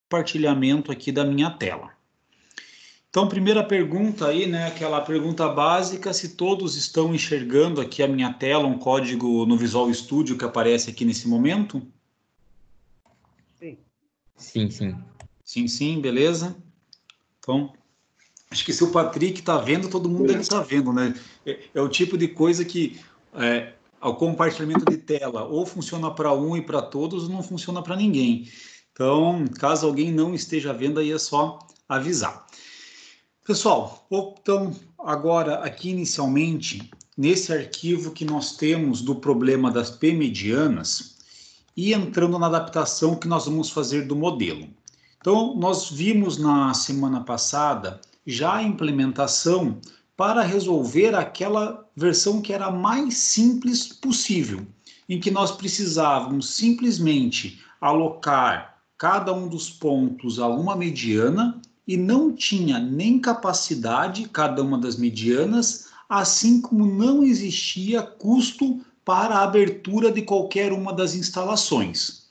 compartilhamento aqui da minha tela. Então, primeira pergunta aí, né, aquela pergunta básica, se todos estão enxergando aqui a minha tela, um código no Visual Studio que aparece aqui nesse momento? Sim. Sim, sim. Sim, sim, beleza. Então, acho que se o Patrick está vendo, todo mundo deve estar vendo, né? É o tipo de coisa que o compartilhamento de tela ou funciona para um e para todos, ou não funciona para ninguém. Então, caso alguém não esteja vendo, aí é só avisar. Pessoal, então, agora aqui inicialmente, nesse arquivo que nós temos do problema das p-medianas, e entrando na adaptação que nós vamos fazer do modelo. Então, nós vimos na semana passada já a implementação para resolver aquela versão que era mais simples possível, em que nós precisávamos simplesmente alocar cada um dos pontos a uma mediana e não tinha nem capacidade cada uma das medianas, assim como não existia custo para a abertura de qualquer uma das instalações.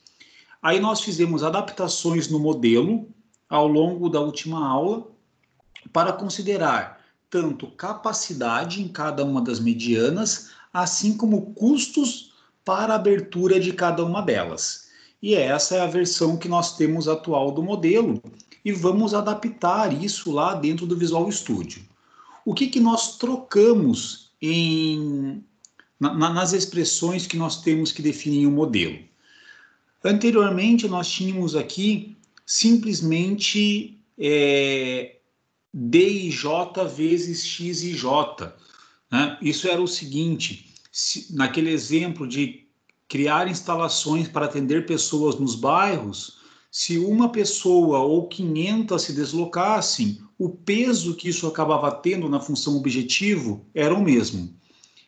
Aí nós fizemos adaptações no modelo ao longo da última aula para considerar tanto capacidade em cada uma das medianas, assim como custos para a abertura de cada uma delas. E essa é a versão que nós temos atual do modelo e vamos adaptar isso lá dentro do Visual Studio. O que nós trocamos nas expressões que nós temos que definir o modelo? Anteriormente, nós tínhamos aqui simplesmente DIJ vezes XIJ. Né? Isso era o seguinte, naquele exemplo de criar instalações para atender pessoas nos bairros, se uma pessoa ou 500 se deslocassem, o peso que isso acabava tendo na função objetivo era o mesmo.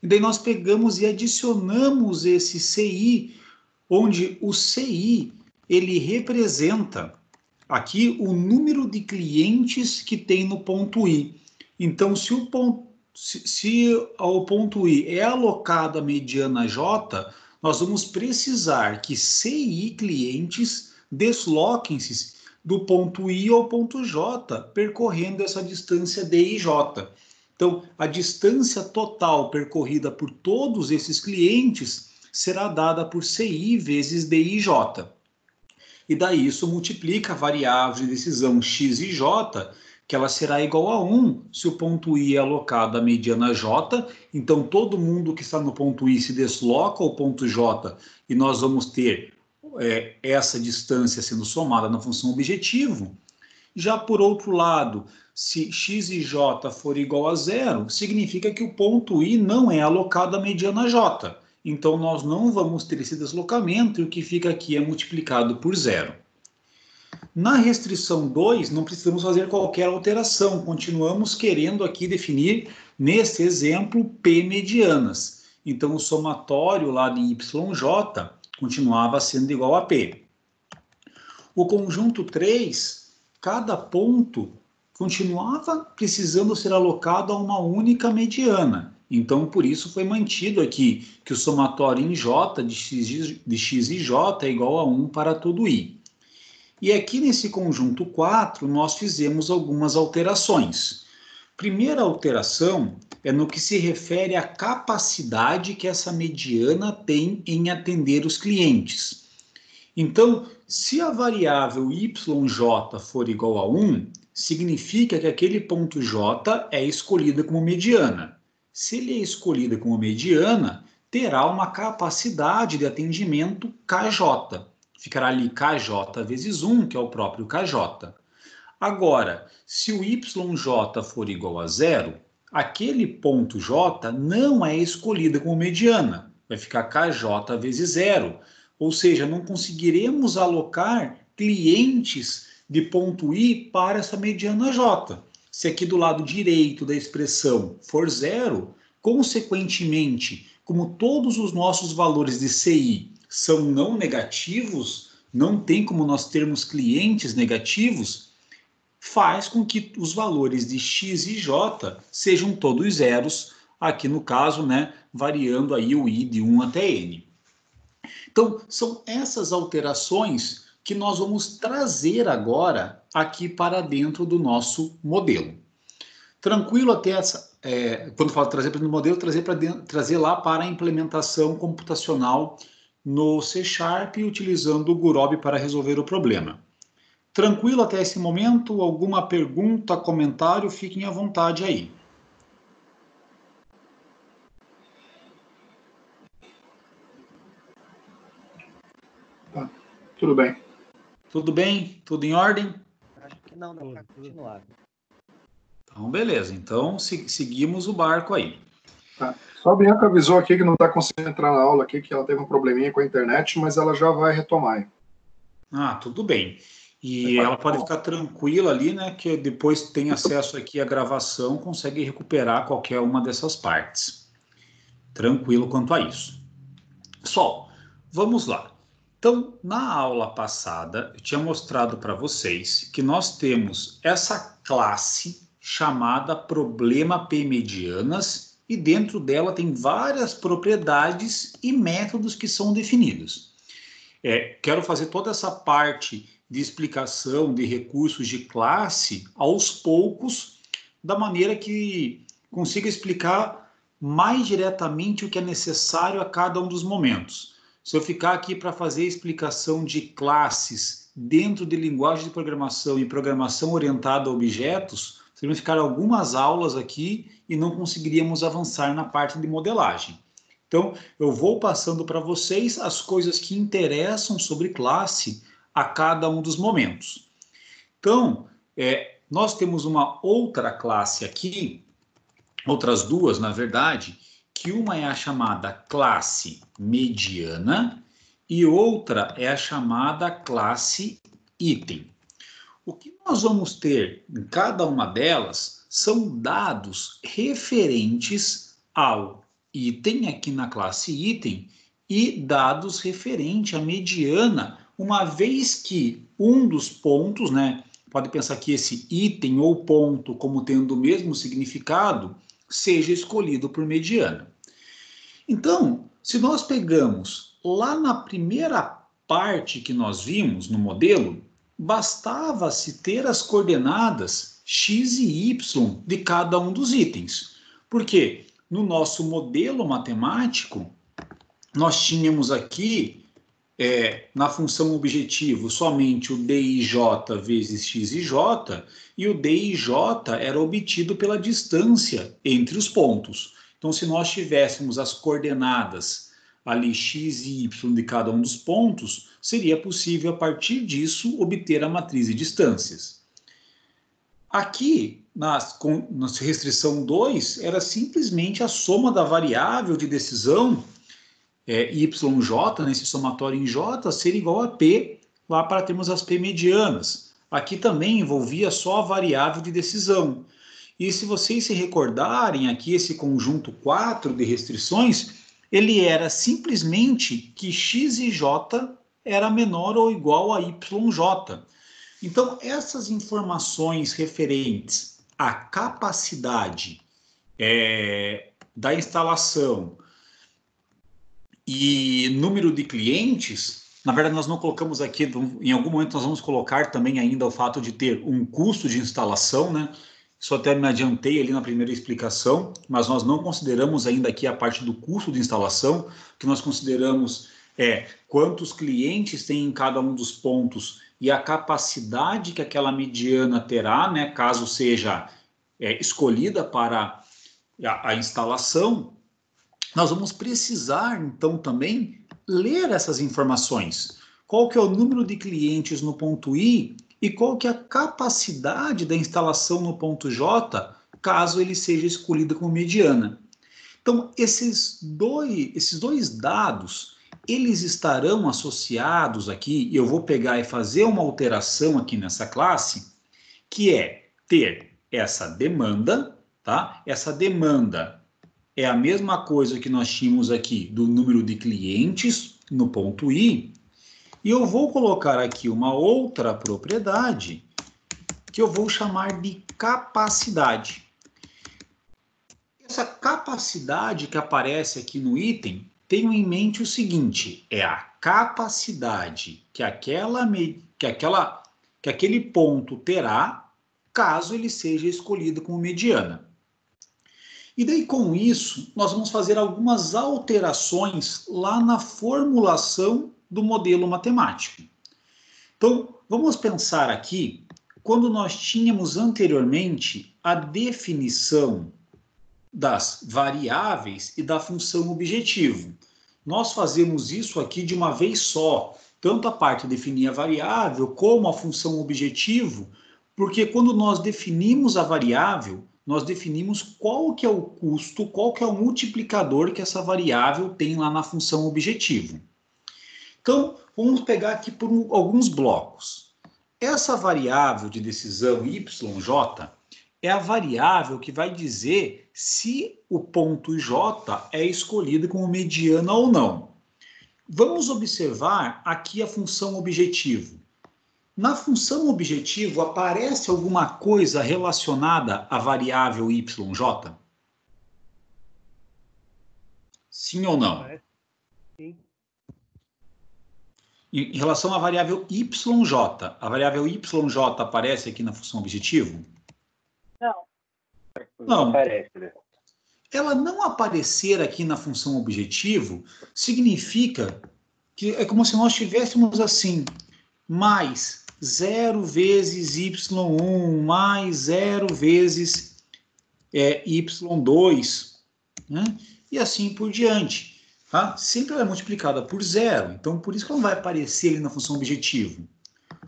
E daí nós pegamos e adicionamos esse CI, onde o CI ele representa aqui o número de clientes que tem no ponto I. Então, se ao ponto I é alocada a mediana J, nós vamos precisar que CI clientes desloquem-se do ponto I ao ponto J, percorrendo essa distância DIJ. Então, a distância total percorrida por todos esses clientes será dada por CI vezes DIJ. E daí isso multiplica a variável de decisão x e j, que ela será igual a 1 se o ponto I é alocado à mediana j, então todo mundo que está no ponto I se desloca ao ponto j e nós vamos ter essa distância sendo somada na função objetivo. Já por outro lado, se x e j for igual a zero, significa que o ponto I não é alocado à mediana j. Então, nós não vamos ter esse deslocamento e o que fica aqui é multiplicado por zero. Na restrição 2, não precisamos fazer qualquer alteração. Continuamos querendo aqui definir, nesse exemplo, P medianas. Então, o somatório lá de YJ continuava sendo igual a P. O conjunto 3, cada ponto continuava precisando ser alocado a uma única mediana. Então, por isso foi mantido aqui que o somatório em J de x e J é igual a 1 para todo I. E aqui nesse conjunto 4, nós fizemos algumas alterações. Primeira alteração é no que se refere à capacidade que essa mediana tem em atender os clientes. Então, se a variável YJ for igual a 1, significa que aquele ponto J é escolhido como mediana. Se ele é escolhido como mediana, terá uma capacidade de atendimento KJ. Ficará ali KJ vezes 1, que é o próprio KJ. Agora, se o YJ for igual a 0, aquele ponto J não é escolhido como mediana. Vai ficar KJ vezes 0. Ou seja, não conseguiremos alocar clientes de ponto I para essa mediana J. Se aqui do lado direito da expressão for zero, consequentemente, como todos os nossos valores de CI são não negativos, não tem como nós termos clientes negativos, faz com que os valores de x e j sejam todos zeros, aqui no caso, né, variando aí o i de 1 até n. Então, são essas alterações que nós vamos trazer agora aqui para dentro do nosso modelo. Tranquilo até essa, quando falo trazer para o modelo, trazer lá para a implementação computacional no C Sharp, utilizando o Gurobi para resolver o problema. Tranquilo até esse momento? Alguma pergunta, comentário? Fiquem à vontade aí. Tá, tudo bem. Tudo bem? Tudo em ordem? Acho que não, dá para continuar. Então, beleza. Então, seguimos o barco aí. Tá. Só a Bianca avisou aqui que não está conseguindo entrar na aula aqui, que ela teve um probleminha com a internet, mas ela já vai retomar. Ah, tudo bem. E ela pode ficar tranquila ali, né? Que depois tem acesso aqui à gravação, consegue recuperar qualquer uma dessas partes. Tranquilo quanto a isso. Pessoal, vamos lá. Então, na aula passada, eu tinha mostrado para vocês que nós temos essa classe chamada problema p-medianas e dentro dela tem várias propriedades e métodos que são definidos. Quero fazer toda essa parte de explicação de recursos de classe aos poucos, da maneira que consiga explicar mais diretamente o que é necessário a cada um dos momentos. Se eu ficar aqui para fazer explicação de classes dentro de linguagem de programação e programação orientada a objetos, seriam ficar algumas aulas aqui e não conseguiríamos avançar na parte de modelagem. Então, eu vou passando para vocês as coisas que interessam sobre classe a cada um dos momentos. Então, nós temos uma outra classe aqui, outras duas, na verdade, que uma é a chamada classe mediana e outra é a chamada classe item. O que nós vamos ter em cada uma delas são dados referentes ao item, aqui na classe item, e dados referente à mediana, uma vez que um dos pontos, né, pode pensar que esse item ou ponto como tendo o mesmo significado, seja escolhido por mediana. Então, se nós pegamos lá na primeira parte que nós vimos no modelo, bastava-se ter as coordenadas x e y de cada um dos itens. Por quê? No nosso modelo matemático, nós tínhamos aqui, na função objetivo, somente o dij vezes xij, e o dij era obtido pela distância entre os pontos. Então, se nós tivéssemos as coordenadas ali x e y de cada um dos pontos, seria possível, a partir disso, obter a matriz de distâncias. Aqui, na restrição 2, era simplesmente a soma da variável de decisão YJ, nesse somatório em J, ser igual a P, lá para termos as P medianas. Aqui também envolvia só a variável de decisão. E se vocês se recordarem aqui, esse conjunto 4 de restrições, ele era simplesmente que x e j era menor ou igual a yj. Então, essas informações referentes à capacidade da instalação e número de clientes, na verdade nós não colocamos aqui, em algum momento nós vamos colocar também ainda o fato de ter um custo de instalação, né? Isso até me adiantei ali na primeira explicação, mas nós não consideramos ainda aqui a parte do custo de instalação. O que nós consideramos quantos clientes tem em cada um dos pontos e a capacidade que aquela mediana terá, né, caso seja escolhida para a instalação. Nós vamos precisar, então, também ler essas informações. Qual que é o número de clientes no ponto I e qual que é a capacidade da instalação no ponto J, caso ele seja escolhido como mediana. Então, esses dois dados, eles estarão associados aqui, e eu vou pegar e fazer uma alteração aqui nessa classe, que é ter essa demanda, tá? Essa demanda é a mesma coisa que nós tínhamos aqui do número de clientes no ponto I, e eu vou colocar aqui uma outra propriedade que eu vou chamar de capacidade. Essa capacidade que aparece aqui no item tenham em mente o seguinte, é a capacidade que aquele ponto terá caso ele seja escolhido como mediana. E daí, com isso, nós vamos fazer algumas alterações lá na formulação do modelo matemático. Então, vamos pensar aqui, quando nós tínhamos anteriormente a definição das variáveis e da função objetivo. Nós fazemos isso aqui de uma vez só, tanto a parte de definir a variável como a função objetivo, porque quando nós definimos a variável, nós definimos qual que é o custo, qual que é o multiplicador que essa variável tem lá na função objetivo. Então, vamos pegar aqui por alguns blocos. Essa variável de decisão YJ é a variável que vai dizer se o ponto J é escolhido como mediana ou não. Vamos observar aqui a função objetivo. Na função objetivo, aparece alguma coisa relacionada à variável YJ? Sim ou não? Sim. Em relação à variável YJ, a variável YJ aparece aqui na função objetivo? Não. Não. Aparece, né? Ela não aparecer aqui na função objetivo significa que é como se nós tivéssemos assim, mais 0 vezes y1 mais 0 vezes y2, né? E assim por diante. Tá? Sempre ela é multiplicada por zero, então por isso que ela não vai aparecer ali na função objetivo.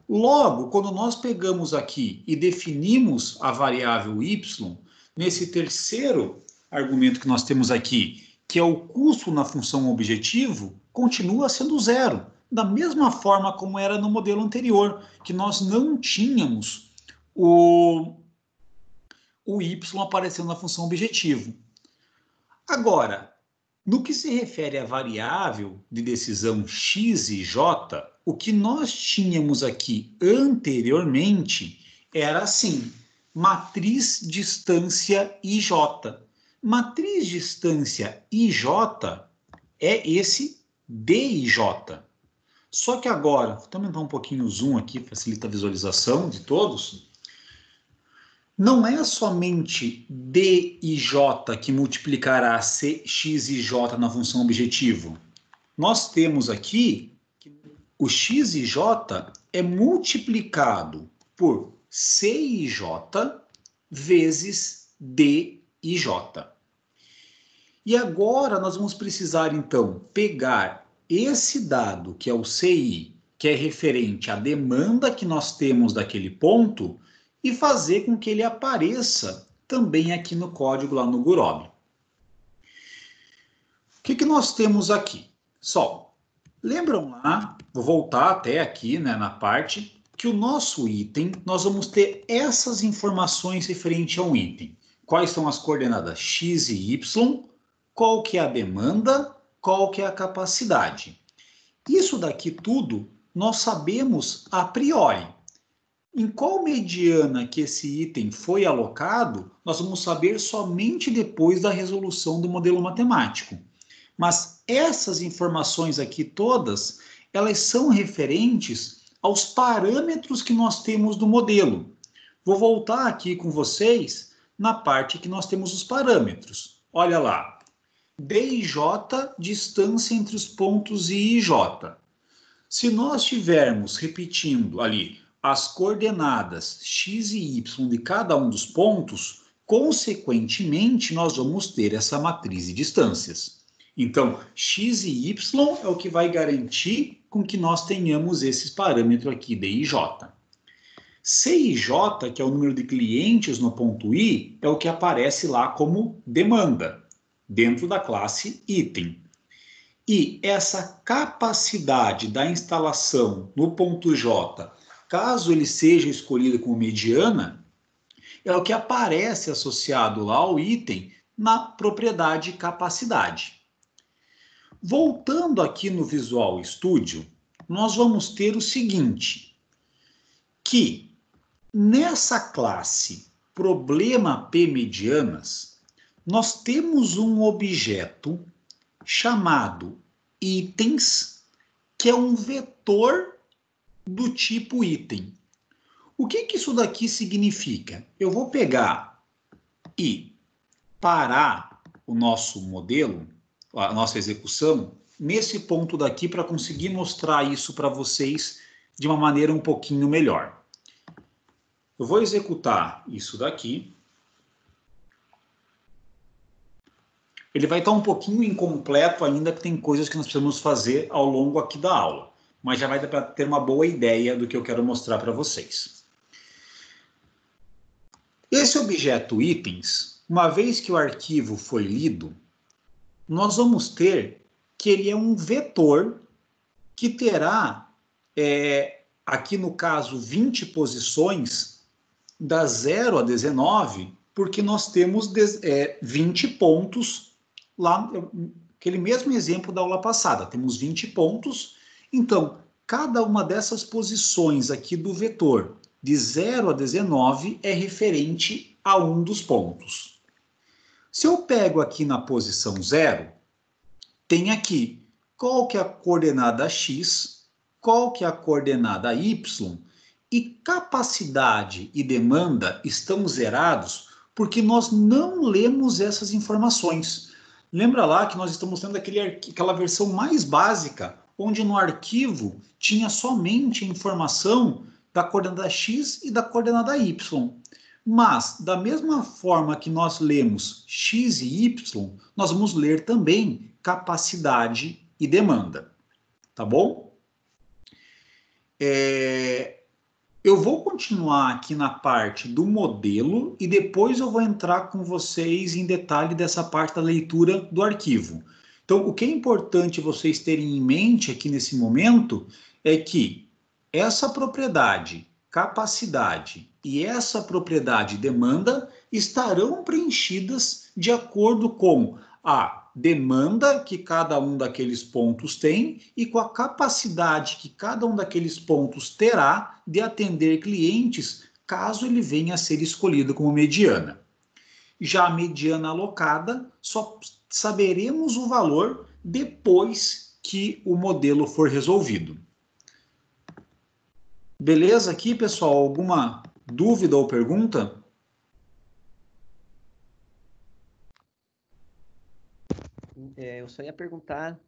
Logo, quando nós pegamos aqui e definimos a variável y, nesse terceiro argumento que nós temos aqui, que é o custo na função objetivo, continua sendo zero, da mesma forma como era no modelo anterior, que nós não tínhamos o y aparecendo na função objetivo. Agora, no que se refere à variável de decisão x e j, o que nós tínhamos aqui anteriormente era assim, matriz distância ij. Matriz distância ij é esse dij. Só que agora, vou aumentar um pouquinho o zoom aqui, facilita a visualização de todos. Não é somente d e j que multiplicará x e j na função objetivo. Nós temos aqui que o x e j é multiplicado por c e j vezes d e j. E agora nós vamos precisar, então, pegar esse dado, que é o CI, que é referente à demanda que nós temos daquele ponto, e fazer com que ele apareça também aqui no código, lá no Gurobi. O que nós temos aqui? Só, lembram lá, vou voltar até aqui, né, na parte, que o nosso item, nós vamos ter essas informações referente ao item. Quais são as coordenadas x e y, qual que é a demanda, qual que é a capacidade. Isso daqui tudo nós sabemos a priori. Em qual mediana que esse item foi alocado, nós vamos saber somente depois da resolução do modelo matemático. Mas essas informações aqui todas, elas são referentes aos parâmetros que nós temos do modelo. Vou voltar aqui com vocês na parte que nós temos os parâmetros. Olha lá, d e j, distância entre os pontos I e J. Se nós estivermos repetindo ali as coordenadas x e y de cada um dos pontos, consequentemente, nós vamos ter essa matriz de distâncias. Então, x e y é o que vai garantir com que nós tenhamos esses parâmetros aqui, d e j. C e j, que é o número de clientes no ponto I, é o que aparece lá como demanda, dentro da classe item. E essa capacidade da instalação no ponto J, caso ele seja escolhido como mediana, é o que aparece associado lá ao item na propriedade capacidade. Voltando aqui no Visual Studio, nós vamos ter o seguinte, que nessa classe problema P medianas, nós temos um objeto chamado itens, que é um vetor do tipo item. O que isso daqui significa? Eu vou pegar e parar o nosso modelo, a nossa execução, nesse ponto daqui para conseguir mostrar isso para vocês de uma maneira um pouquinho melhor. Eu vou executar isso daqui. Ele vai estar um pouquinho incompleto ainda, porque tem coisas que nós precisamos fazer ao longo aqui da aula. Mas já vai dar para ter uma boa ideia do que eu quero mostrar para vocês. Esse objeto itens, uma vez que o arquivo foi lido, nós vamos ter que ele é um vetor que terá, aqui no caso, 20 posições, da 0 a 19, porque nós temos 20 pontos lá, aquele mesmo exemplo da aula passada, temos 20 pontos, então, cada uma dessas posições aqui do vetor, de 0 a 19, é referente a um dos pontos. Se eu pego aqui na posição 0, tem aqui qual que é a coordenada x, qual que é a coordenada y, e capacidade e demanda estão zerados porque nós não lemos essas informações. Lembra lá que nós estamos tendo aquela versão mais básica, onde no arquivo tinha somente a informação da coordenada x e da coordenada y. Mas, da mesma forma que nós lemos x e y, nós vamos ler também capacidade e demanda. Tá bom? Eu vou continuar aqui na parte do modelo e depois eu vou entrar com vocês em detalhe dessa parte da leitura do arquivo. Então, o que é importante vocês terem em mente aqui nesse momento é que essa propriedade, capacidade e essa propriedade, demanda, estarão preenchidas de acordo com a demanda que cada um daqueles pontos tem e com a capacidade que cada um daqueles pontos terá de atender clientes, caso ele venha a ser escolhido como mediana. Já a mediana alocada, só saberemos o valor depois que o modelo for resolvido. Beleza aqui, pessoal? Alguma dúvida ou pergunta? Eu só ia perguntar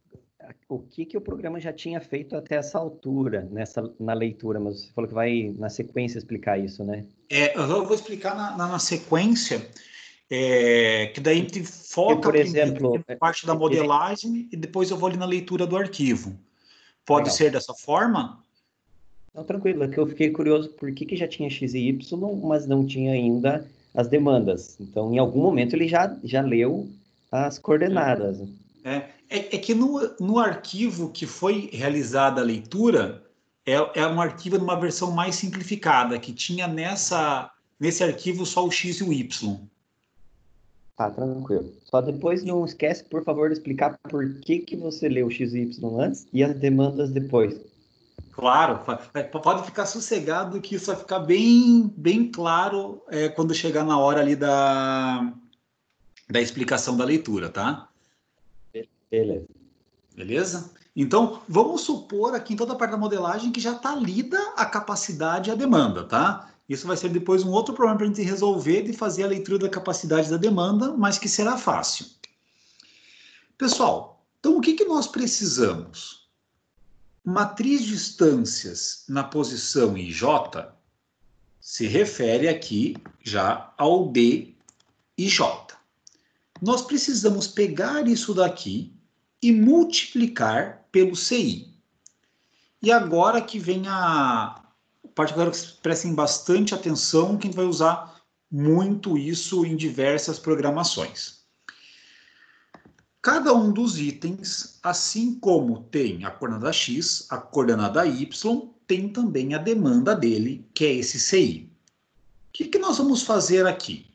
o que o programa já tinha feito até essa altura, na leitura, mas você falou que vai, na sequência, explicar isso, né? Eu vou explicar na sequência, que daí a gente foca por exemplo, na parte da modelagem e depois eu vou ali na leitura do arquivo. Pode Legal. ser dessa forma? Não, tranquilo, é que eu fiquei curioso por que já tinha X e Y, mas não tinha ainda as demandas. Então, em algum momento, ele já leu as coordenadas. É que no arquivo que foi realizada a leitura, é um arquivo numa versão mais simplificada, que tinha nesse arquivo só o X e o Y. Tá, tranquilo. Só depois não esquece, por favor, de explicar por que você leu o X e Y antes e as demandas depois. Claro, pode ficar sossegado que isso vai ficar bem claro quando chegar na hora ali da explicação da leitura, tá? Beleza. Beleza? Então, vamos supor aqui em toda a parte da modelagem que já está lida a capacidade e a demanda, tá? Isso vai ser depois um outro problema para a gente resolver de fazer a leitura da capacidade e da demanda, mas que será fácil. Pessoal, então o que nós precisamos? Matriz de instâncias na posição IJ se refere aqui já ao D e J. Nós precisamos pegar isso daqui e multiplicar pelo CI. E agora que vem a parte que eu quero que prestem bastante atenção, que a gente vai usar muito isso em diversas programações. Cada um dos itens, assim como tem a coordenada x, a coordenada y, tem também a demanda dele, que é esse CI. O que nós vamos fazer aqui?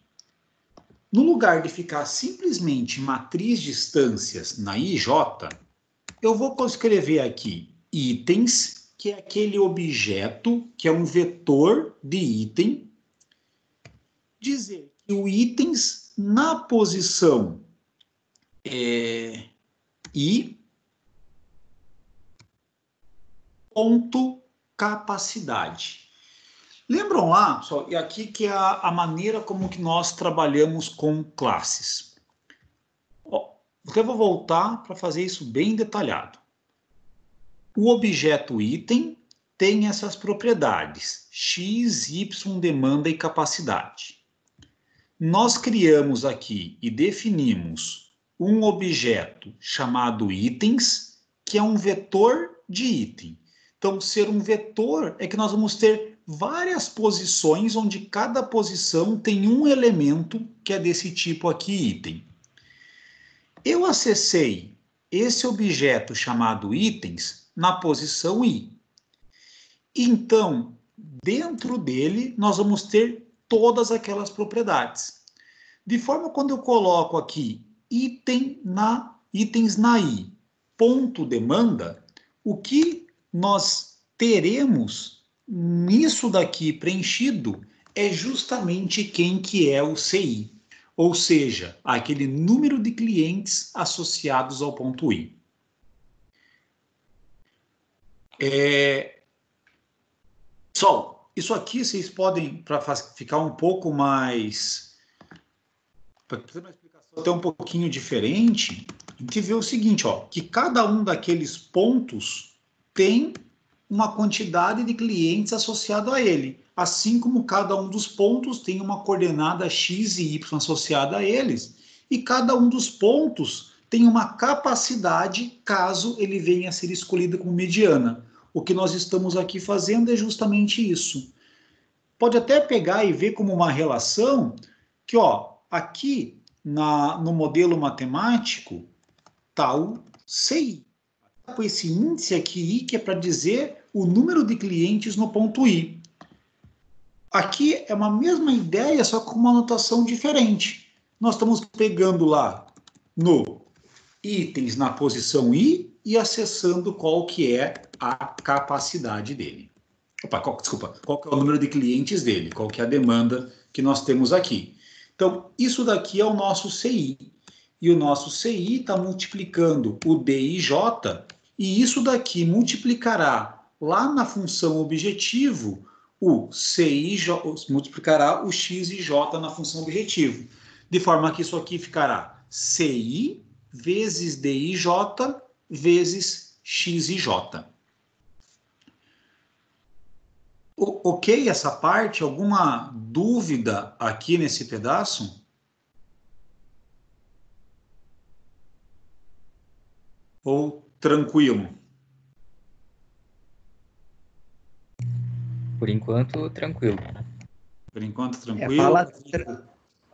No lugar de ficar simplesmente matriz de instâncias na IJ, eu vou escrever aqui itens, que é aquele objeto, que é um vetor de item, dizer que o itens na posição I ponto capacidade. Lembram lá, pessoal, e aqui que é a maneira como que nós trabalhamos com classes. Ó, eu vou voltar para fazer isso bem detalhado. O objeto item tem essas propriedades, x, y, demanda e capacidade. Nós criamos aqui e definimos um objeto chamado itens, que é um vetor de item. Então, ser um vetor é que nós vamos ter várias posições, onde cada posição tem um elemento que é desse tipo aqui, item. Eu acessei esse objeto chamado itens na posição I. Então, dentro dele, nós vamos ter todas aquelas propriedades. De forma, quando eu coloco aqui itens na I, ponto demanda, o que nós teremos nisso daqui preenchido é justamente quem que é o CI, ou seja, aquele número de clientes associados ao ponto I. Pessoal, isso aqui vocês podem, para ficar um pouco mais, para ter uma explicação até um pouquinho diferente, a gente vê o seguinte, ó, que cada um daqueles pontos tem uma quantidade de clientes associado a ele, assim como cada um dos pontos tem uma coordenada x e y associada a eles, e cada um dos pontos tem uma capacidade caso ele venha a ser escolhido como mediana. O que nós estamos aqui fazendo é justamente isso. Pode até pegar e ver como uma relação que, ó, aqui no modelo matemático está o CI. Com esse índice aqui, I, que é para dizer o número de clientes no ponto I. Aqui é uma mesma ideia, só com uma anotação diferente. Nós estamos pegando lá no itens na posição I e acessando qual que é a capacidade dele. Desculpa, qual que é o número de clientes dele, qual que é a demanda que nós temos aqui. Então, isso daqui é o nosso CI. E o nosso CI está multiplicando o DIJ, e isso daqui multiplicará lá na função objetivo o CIJ, multiplicará o x e j na função objetivo. De forma que isso aqui ficará CI vezes DIJ vezes x e j. Ok essa parte? Alguma dúvida aqui nesse pedaço? Ou tranquilo? Por enquanto, tranquilo. Por enquanto, tranquilo?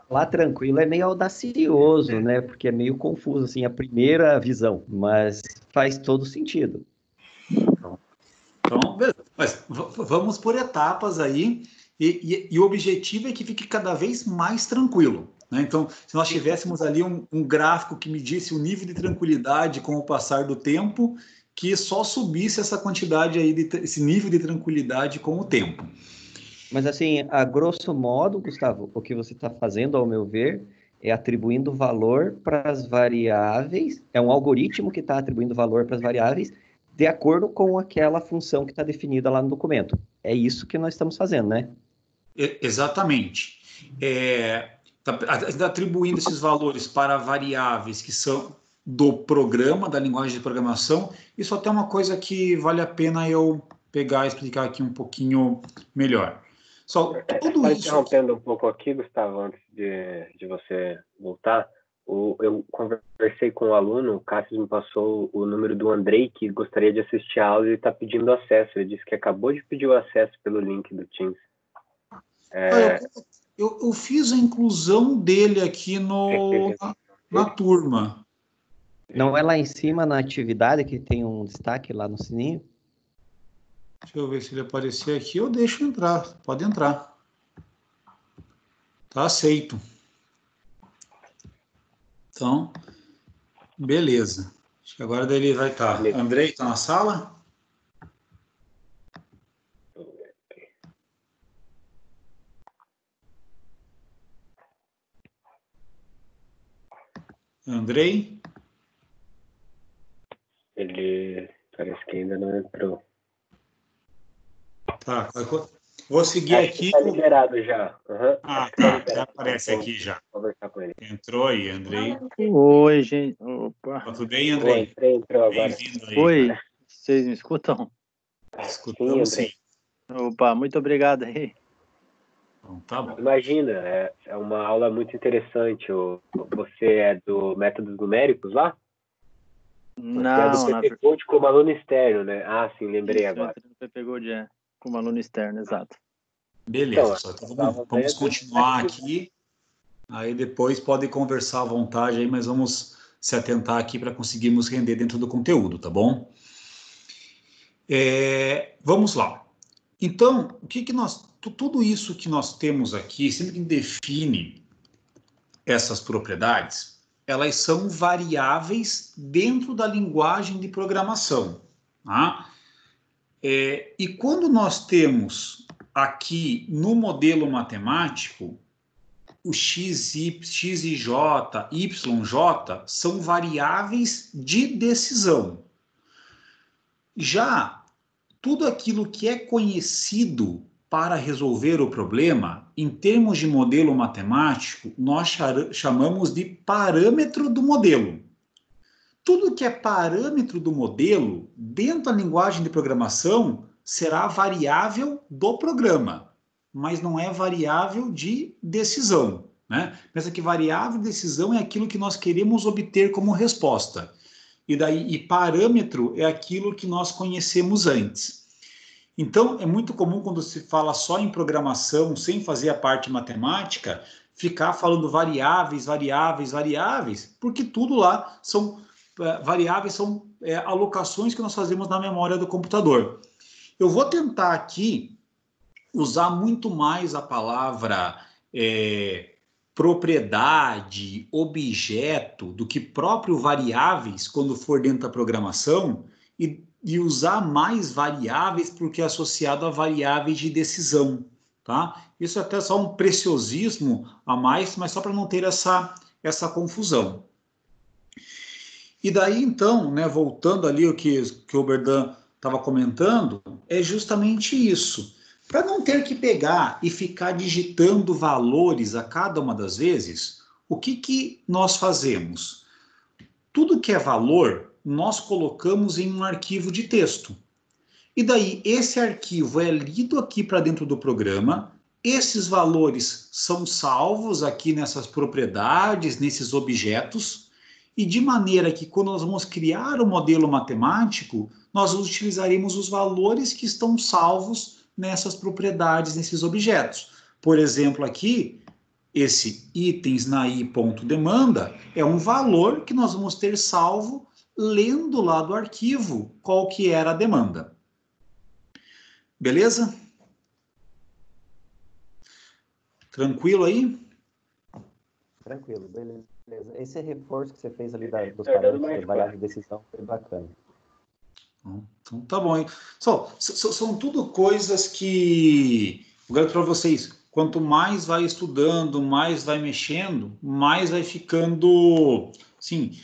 Falar tranquilo é meio audacioso, né? Porque é meio confuso, assim, a primeira visão, mas faz todo sentido. Então, beleza. Mas vamos por etapas aí, e o objetivo é que fique cada vez mais tranquilo. Né? Então, se nós tivéssemos ali um gráfico que medisse o nível de tranquilidade com o passar do tempo, que só subisse essa quantidade aí, esse nível de tranquilidade com o tempo. Mas, assim, a grosso modo, Gustavo, o que você está fazendo, ao meu ver, é atribuindo valor para as variáveis, é um algoritmo que está atribuindo valor para as variáveis de acordo com aquela função que está definida lá no documento. É isso que nós estamos fazendo, né? Exatamente. Está atribuindo esses valores para variáveis que são do programa, da linguagem de programação. Isso até é uma coisa que vale a pena eu pegar e explicar aqui um pouquinho melhor. Só tudo isso. Interrompendo um pouco aqui, Gustavo, antes de você voltar, eu conversei com o aluno, o Cássio me passou o número do Andrei, que gostaria de assistir a aula e está pedindo acesso. Ele disse que acabou de pedir o acesso pelo link do Teams. Eu fiz a inclusão dele aqui na turma. Não é lá em cima na atividade que tem um destaque lá no sininho? Deixa eu ver se ele aparecer aqui, eu deixo entrar. Pode entrar. Tá aceito. Então, beleza. Acho que agora ele vai estar. Andrei, está na sala? Andrei? Tá. Vou seguir Acho aqui. que tá liberado já. Uhum. Ah, Acho que tá tá. liberado. Já aparece aqui já. Vou conversar com ele. Entrou aí, Andrei. Oi, gente. Opa. Tá tudo bem, Oi, Andrei? entrou agora. Bem-vindo aí. Oi, vocês me escutam? Escutamos Sim, Andrei. sim. Opa, muito obrigado aí. Então, tá bom. Imagina, é uma aula muito interessante. Você é do Métodos Numéricos lá? Você é do Não, na PP Code como aluno externo, né? Ah, sim, lembrei Isso, agora. eu entrei no PP Gold, como aluno externo, exato. Beleza, Então, então vamos continuar aqui. Aí depois pode conversar à vontade aí, mas vamos se atentar aqui para conseguirmos render dentro do conteúdo, tá bom? Vamos lá. Então, tudo isso que nós temos aqui, sempre que define essas propriedades, elas são variáveis dentro da linguagem de programação, tá? E quando nós temos aqui no modelo matemático, o x e j, y, j são variáveis de decisão. Já tudo aquilo que é conhecido para resolver o problema, em termos de modelo matemático, nós chamamos de parâmetro do modelo. Tudo que é parâmetro do modelo, dentro da linguagem de programação, será variável do programa, mas não é variável de decisão, né? Pensa que variável de decisão é aquilo que nós queremos obter como resposta. E parâmetro é aquilo que nós conhecemos antes. Então, é muito comum quando se fala só em programação, sem fazer a parte matemática, ficar falando variáveis, porque tudo lá são variáveis, são alocações que nós fazemos na memória do computador. Eu vou tentar aqui usar muito mais a palavra propriedade, objeto, do que próprio variáveis, quando for dentro da programação, e usar mais variáveis porque é associado a variáveis de decisão, tá? Isso é até só um preciosismo a mais, mas só para não ter essa confusão. E daí, então, né, voltando ali o que o Berdan estava comentando, é justamente isso. Para não ter que pegar e ficar digitando valores a cada uma das vezes, o que nós fazemos? Tudo que é valor, nós colocamos em um arquivo de texto. E daí, esse arquivo é lido aqui para dentro do programa, esses valores são salvos aqui nessas propriedades, nesses objetos, e de maneira que quando nós vamos criar o modelo matemático, nós utilizaremos os valores que estão salvos nessas propriedades, nesses objetos. Por exemplo, aqui, esse itens na i.demanda é um valor que nós vamos ter salvo lendo lá do arquivo qual que era a demanda. Beleza? Tranquilo aí? Tranquilo, beleza. Esse reforço que você fez ali dos parâmetros da variável de decisão foi bacana. Então tá bom, hein? São tudo coisas que, eu garanto para vocês, quanto mais vai estudando, mais vai mexendo, mais vai ficando, assim,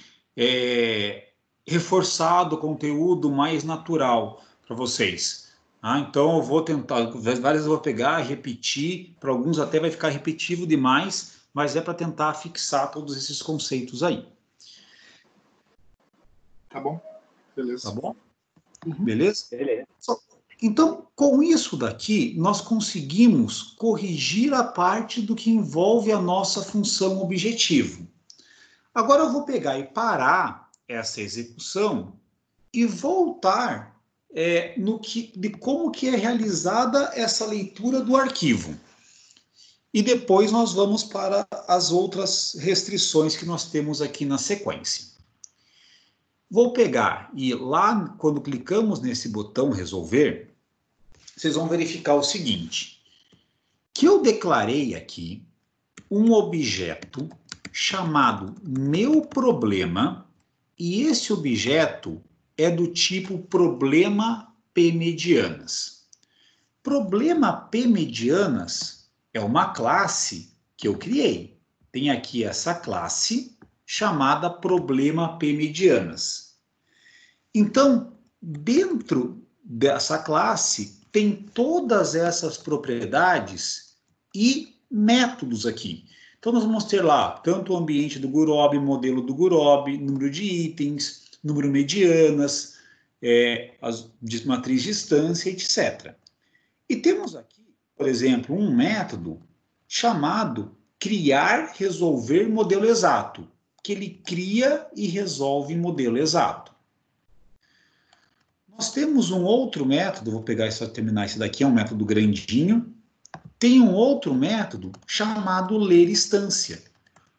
reforçado o conteúdo, mais natural para vocês. Então eu vou tentar, várias vezes eu vou pegar, repetir, para alguns até vai ficar repetitivo demais, mas é para tentar fixar todos esses conceitos aí. Tá bom, beleza. Tá bom? Beleza? Beleza. Então, com isso daqui, nós conseguimos corrigir a parte do que envolve a nossa função objetivo. Agora eu vou pegar e parar essa execução e voltar de como que é realizada essa leitura do arquivo. E depois nós vamos para as outras restrições que nós temos aqui na sequência. Vou pegar e lá, quando clicamos nesse botão resolver, vocês vão verificar o seguinte, que eu declarei aqui um objeto chamado meu problema, e esse objeto é do tipo problema P-medianas. Problema P-medianas é uma classe que eu criei. Tem aqui essa classe chamada problema P-medianas. Então, dentro dessa classe, tem todas essas propriedades e métodos aqui. Então, nós vamos ter lá tanto o ambiente do Gurobi, modelo do Gurobi, número de itens, número medianas, de matriz de distância, etc. E temos aqui, por exemplo, um método chamado criar, resolver modelo exato, que ele cria e resolve modelo exato. Nós temos um outro método, vou pegar isso para terminar esse daqui, é um método grandinho. Tem um outro método chamado ler instância.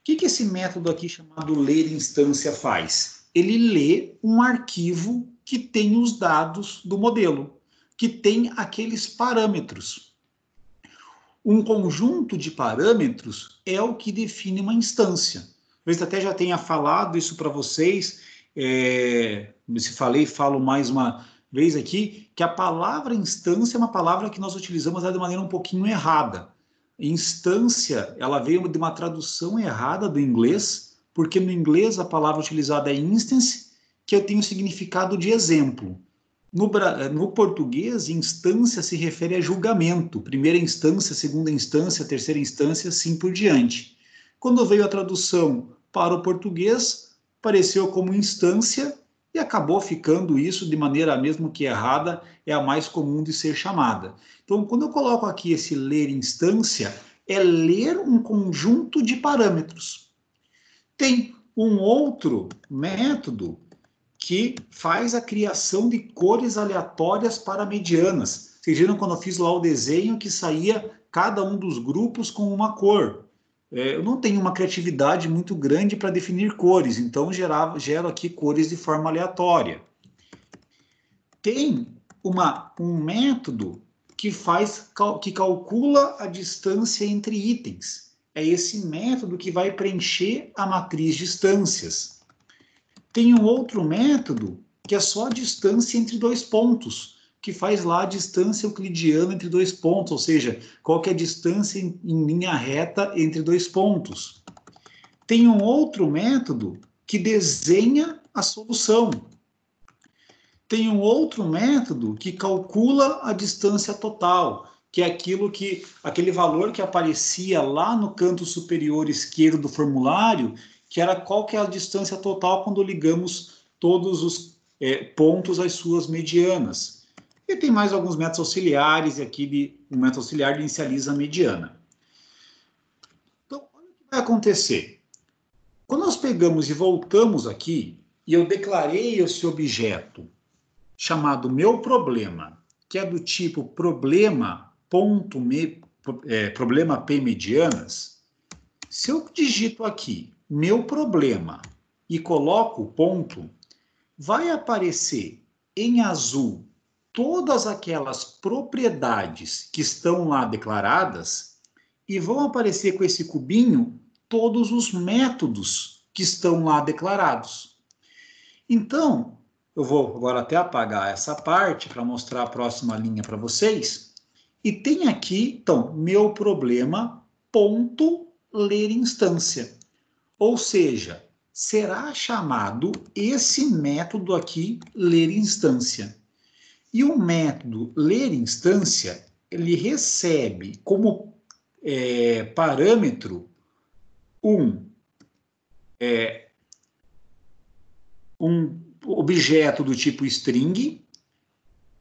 O que esse método aqui chamado ler instância faz? Ele lê um arquivo que tem os dados do modelo, que tem aqueles parâmetros. Um conjunto de parâmetros é o que define uma instância. Talvez até já tenha falado isso para vocês, se falei, falo mais uma vez aqui, que a palavra instância é uma palavra que nós utilizamos de maneira um pouquinho errada. Instância, ela veio de uma tradução errada do inglês, porque no inglês a palavra utilizada é instance, que eu tenho o significado de exemplo. No português, instância se refere a julgamento, primeira instância, segunda instância, terceira instância, assim por diante. Quando veio a tradução para o português, apareceu como instância e acabou ficando isso de maneira mesmo que errada, é a mais comum de ser chamada. Então, quando eu coloco aqui esse ler instância, é ler um conjunto de parâmetros. Tem um outro método que faz a criação de cores aleatórias para medianas. Vocês viram quando eu fiz lá o desenho que saía cada um dos grupos com uma cor. Eu não tenho uma criatividade muito grande para definir cores, então gero aqui cores de forma aleatória. Tem um método que calcula a distância entre itens. É esse método que vai preencher a matriz de distâncias. Tem um outro método que é só a distância entre dois pontos, que faz lá a distância euclidiana entre dois pontos, ou seja, qual que é a distância em linha reta entre dois pontos. Tem um outro método que desenha a solução. Tem um outro método que calcula a distância total, que é aquele valor que aparecia lá no canto superior esquerdo do formulário, que era qual que é a distância total quando ligamos todos os pontos às suas medianas. E tem mais alguns métodos auxiliares, e aqui o método auxiliar inicializa a mediana. Então, olha o que vai acontecer. Quando nós pegamos e voltamos aqui, e eu declarei esse objeto chamado meu problema, que é do tipo problema P medianas, se eu digito aqui meu problema e coloco o ponto, vai aparecer em azul todas aquelas propriedades que estão lá declaradas e vão aparecer com esse cubinho todos os métodos que estão lá declarados. Então, eu vou agora até apagar essa parte para mostrar a próxima linha para vocês. E tem aqui, então, meu problema, ponto, ler instância. Ou seja, será chamado esse método aqui, ler instância. E o método ler instância, ele recebe como parâmetro um objeto do tipo string,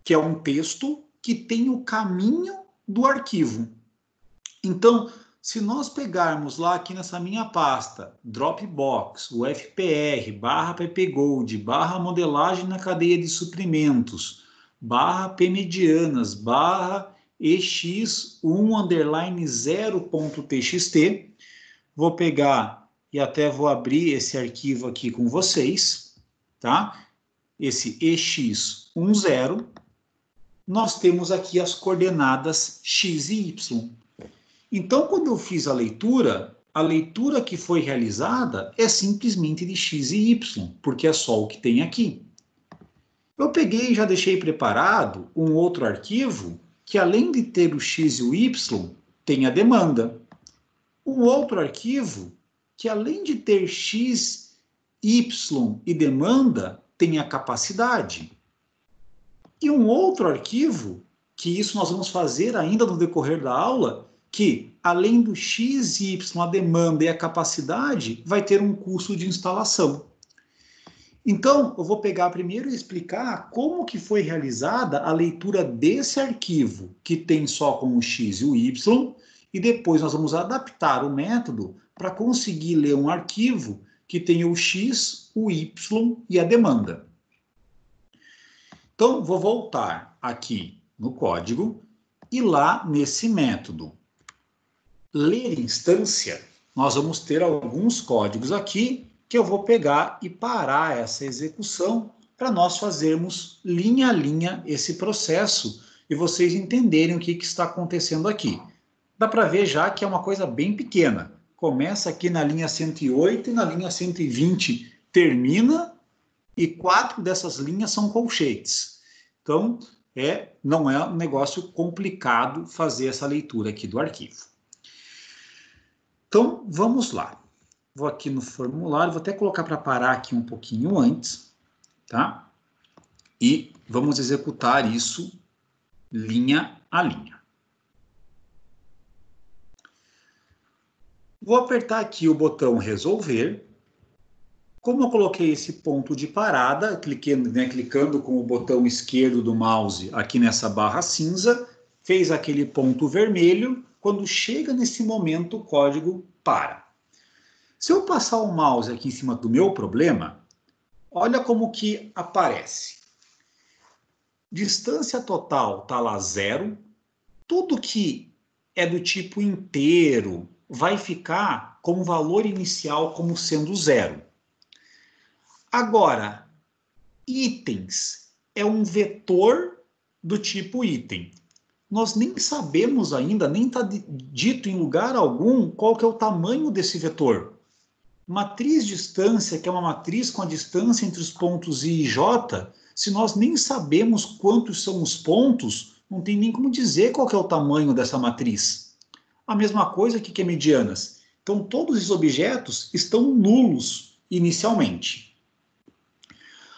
que é um texto que tem o caminho do arquivo. Então, se nós pegarmos lá aqui nessa minha pasta, Dropbox, UFPR, /ppgold, /modelagem na cadeia de suprimentos, /pmedianas, /ex1_0.txt, vou pegar e até vou abrir esse arquivo aqui com vocês, tá? Esse ex10, nós temos aqui as coordenadas x e y. Então, quando eu fiz a leitura que foi realizada é simplesmente de x e y, porque é só o que tem aqui. Eu peguei e já deixei preparado um outro arquivo que, além de ter o x e o y, tem a demanda. Um outro arquivo que, além de ter x, y e demanda, tem a capacidade. E um outro arquivo que isso nós vamos fazer ainda no decorrer da aula, que além do x e y, a demanda e a capacidade, vai ter um custo de instalação. Então, eu vou pegar primeiro e explicar como que foi realizada a leitura desse arquivo, que tem só com o x e o y, e depois nós vamos adaptar o método para conseguir ler um arquivo que tenha o x, o y e a demanda. Então, vou voltar aqui no código e lá nesse método ler instância, nós vamos ter alguns códigos aqui que eu vou pegar e parar essa execução para nós fazermos linha a linha esse processo e vocês entenderem o que está acontecendo aqui. Dá para ver já que é uma coisa bem pequena. Começa aqui na linha 108 e na linha 120 termina, e 4 dessas linhas são colchetes. Então, não é um negócio complicado fazer essa leitura aqui do arquivo. Então, vamos lá. Vou aqui no formulário, vou até colocar para parar aqui um pouquinho antes, tá? E vamos executar isso linha a linha. Vou apertar aqui o botão resolver. Como eu coloquei esse ponto de parada, clicando com o botão esquerdo do mouse aqui nessa barra cinza, fez aquele ponto vermelho. Quando chega nesse momento, o código para. Se eu passar o mouse aqui em cima do meu problema, olha como que aparece. Distância total está lá 0. Tudo que é do tipo inteiro vai ficar como valor inicial como sendo 0. Agora, itens é um vetor do tipo item. Nós nem sabemos ainda, nem está dito em lugar algum qual que é o tamanho desse vetor. Matriz distância, que é uma matriz com a distância entre os pontos I e J, se nós nem sabemos quantos são os pontos, não tem nem como dizer qual que é o tamanho dessa matriz. A mesma coisa aqui que é medianas. Então, todos os objetos estão nulos inicialmente.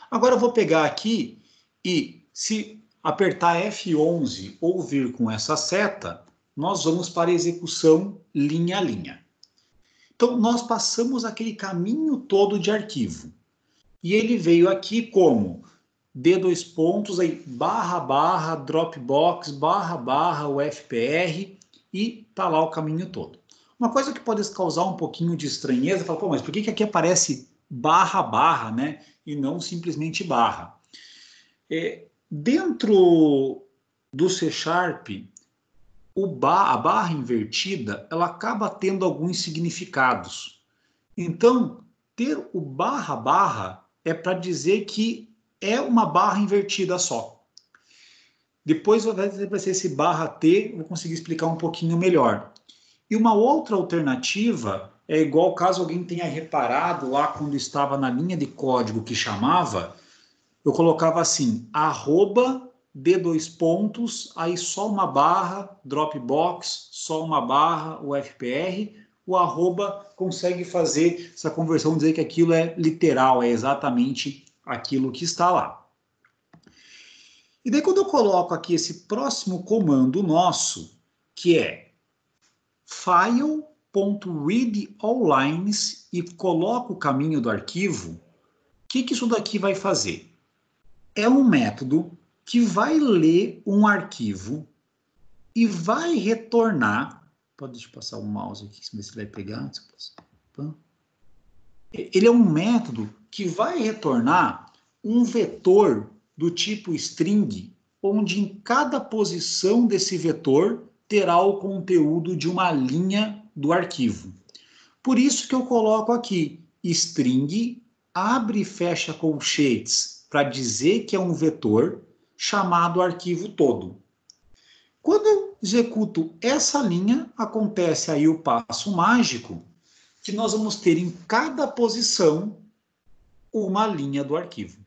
Agora eu vou pegar aqui e, se apertar F11 ou vir com essa seta, nós vamos para a execução linha a linha. Então, nós passamos aquele caminho todo de arquivo. E ele veio aqui como D2 pontos, aí, // Dropbox, // UFPR, e tá lá o caminho todo. Uma coisa que pode causar um pouquinho de estranheza, fala, pô, mas por que aqui aparece // né? E não simplesmente barra? Dentro do C#, a barra invertida, ela acaba tendo alguns significados. Então, ter o // é para dizer que é uma barra invertida só. Depois vai ser esse /t, vou conseguir explicar um pouquinho melhor. E uma outra alternativa é igual caso alguém tenha reparado lá quando estava na linha de código que chamava, eu colocava assim, @D2 pontos, aí só uma barra, Dropbox, só uma barra, UFPR, o arroba consegue fazer essa conversão, dizer que aquilo é literal, é exatamente aquilo que está lá. E daí quando eu coloco aqui esse próximo comando nosso, que é file.readAllLines e coloco o caminho do arquivo, o que isso daqui vai fazer? É um método que vai ler um arquivo e vai retornar. Deixa eu passar o mouse aqui, ver se vai pegar. Ele é um método que vai retornar um vetor do tipo string, onde em cada posição desse vetor terá o conteúdo de uma linha do arquivo. Por isso que eu coloco aqui string, abre e fecha colchetes, para dizer que é um vetor chamado arquivo todo. Quando eu executo essa linha, acontece aí o passo mágico, que nós vamos ter em cada posição uma linha do arquivo.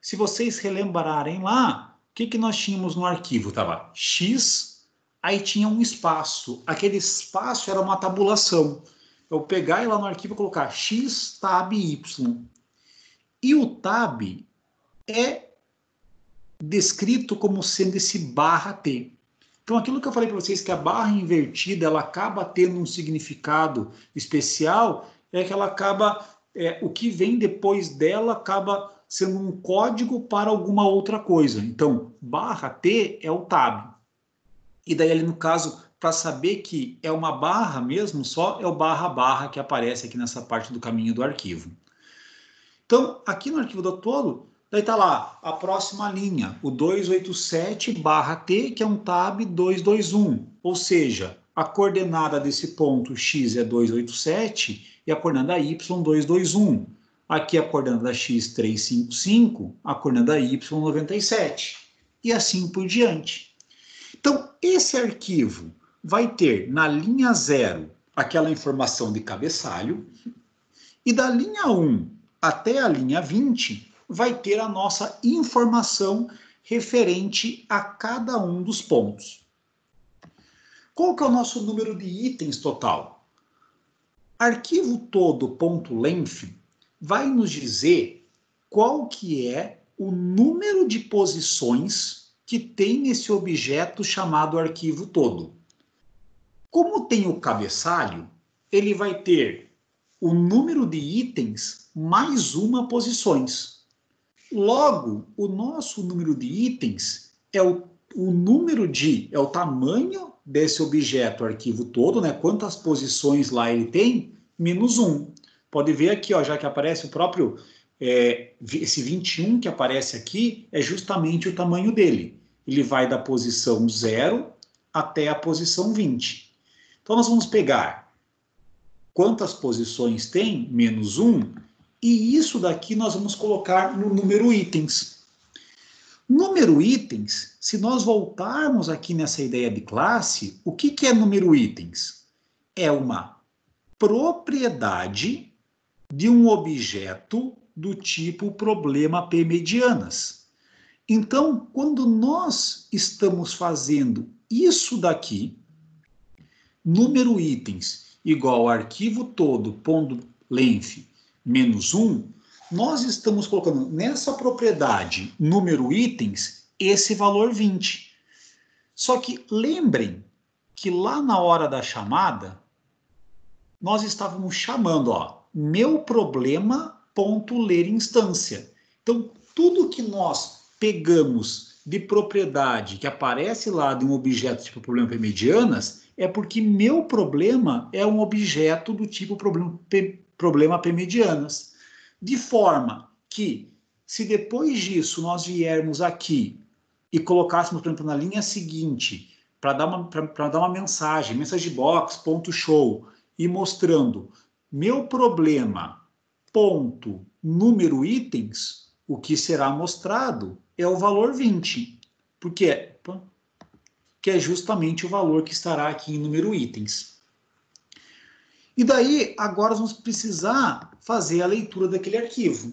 Se vocês relembrarem lá, o que nós tínhamos no arquivo? Estava X, aí tinha um espaço. Aquele espaço era uma tabulação. Eu pegar e lá no arquivo colocar X, tab, Y. E o tab é descrito como sendo esse barra T. Então, aquilo que eu falei para vocês, que a barra invertida, ela acaba tendo um significado especial, é que ela acaba, o que vem depois dela acaba sendo um código para alguma outra coisa. Então, barra T é o tab. E daí, ali no caso, para saber que é uma barra mesmo, só é o barra que aparece aqui nessa parte do caminho do arquivo. Então, aqui no arquivo do todo, daí está lá a próxima linha, o 287/T, que é um tab 221. Ou seja, a coordenada desse ponto x é 287 e a coordenada y 221. Aqui a coordenada x 355, a coordenada y 97. E assim por diante. Então, esse arquivo vai ter na linha 0 aquela informação de cabeçalho e da linha 1 até a linha 20 vai ter a nossa informação referente a cada um dos pontos. Qual que é o nosso número de itens total? Arquivo todo.length vai nos dizer qual que é o número de posições que tem nesse objeto chamado arquivo todo. Como tem o cabeçalho, ele vai ter o número de itens mais uma posições. Logo, o nosso número de itens é o tamanho desse objeto arquivo todo, né? Quantas posições lá ele tem, menos 1. Pode ver aqui, ó, já que aparece o próprio, esse 21 que aparece aqui, é justamente o tamanho dele. Ele vai da posição 0 até a posição 20. Então, nós vamos pegar quantas posições tem, menos 1, e isso daqui nós vamos colocar no número itens. Número itens, se nós voltarmos aqui nessa ideia de classe, o que é número itens? É uma propriedade de um objeto do tipo problema P-medianas. Então, quando nós estamos fazendo isso daqui, número itens igual arquivo todo.length menos 1, nós estamos colocando nessa propriedade número itens esse valor 20. Só que lembrem que lá na hora da chamada, nós estávamos chamando, ó, meu problema.ler instância. Então, tudo que nós pegamos de propriedade que aparece lá de um objeto tipo problema P-medianas é porque meu problema é um objeto do tipo problema P-medianas. De forma que, se depois disso nós viermos aqui e colocássemos, por exemplo, na linha seguinte, para dar uma mensagem box, ponto show, e mostrando meu problema, ponto, número itens, o que será mostrado é o valor 20, porque é justamente o valor que estará aqui em número itens. E daí, agora nós vamos precisar fazer a leitura daquele arquivo.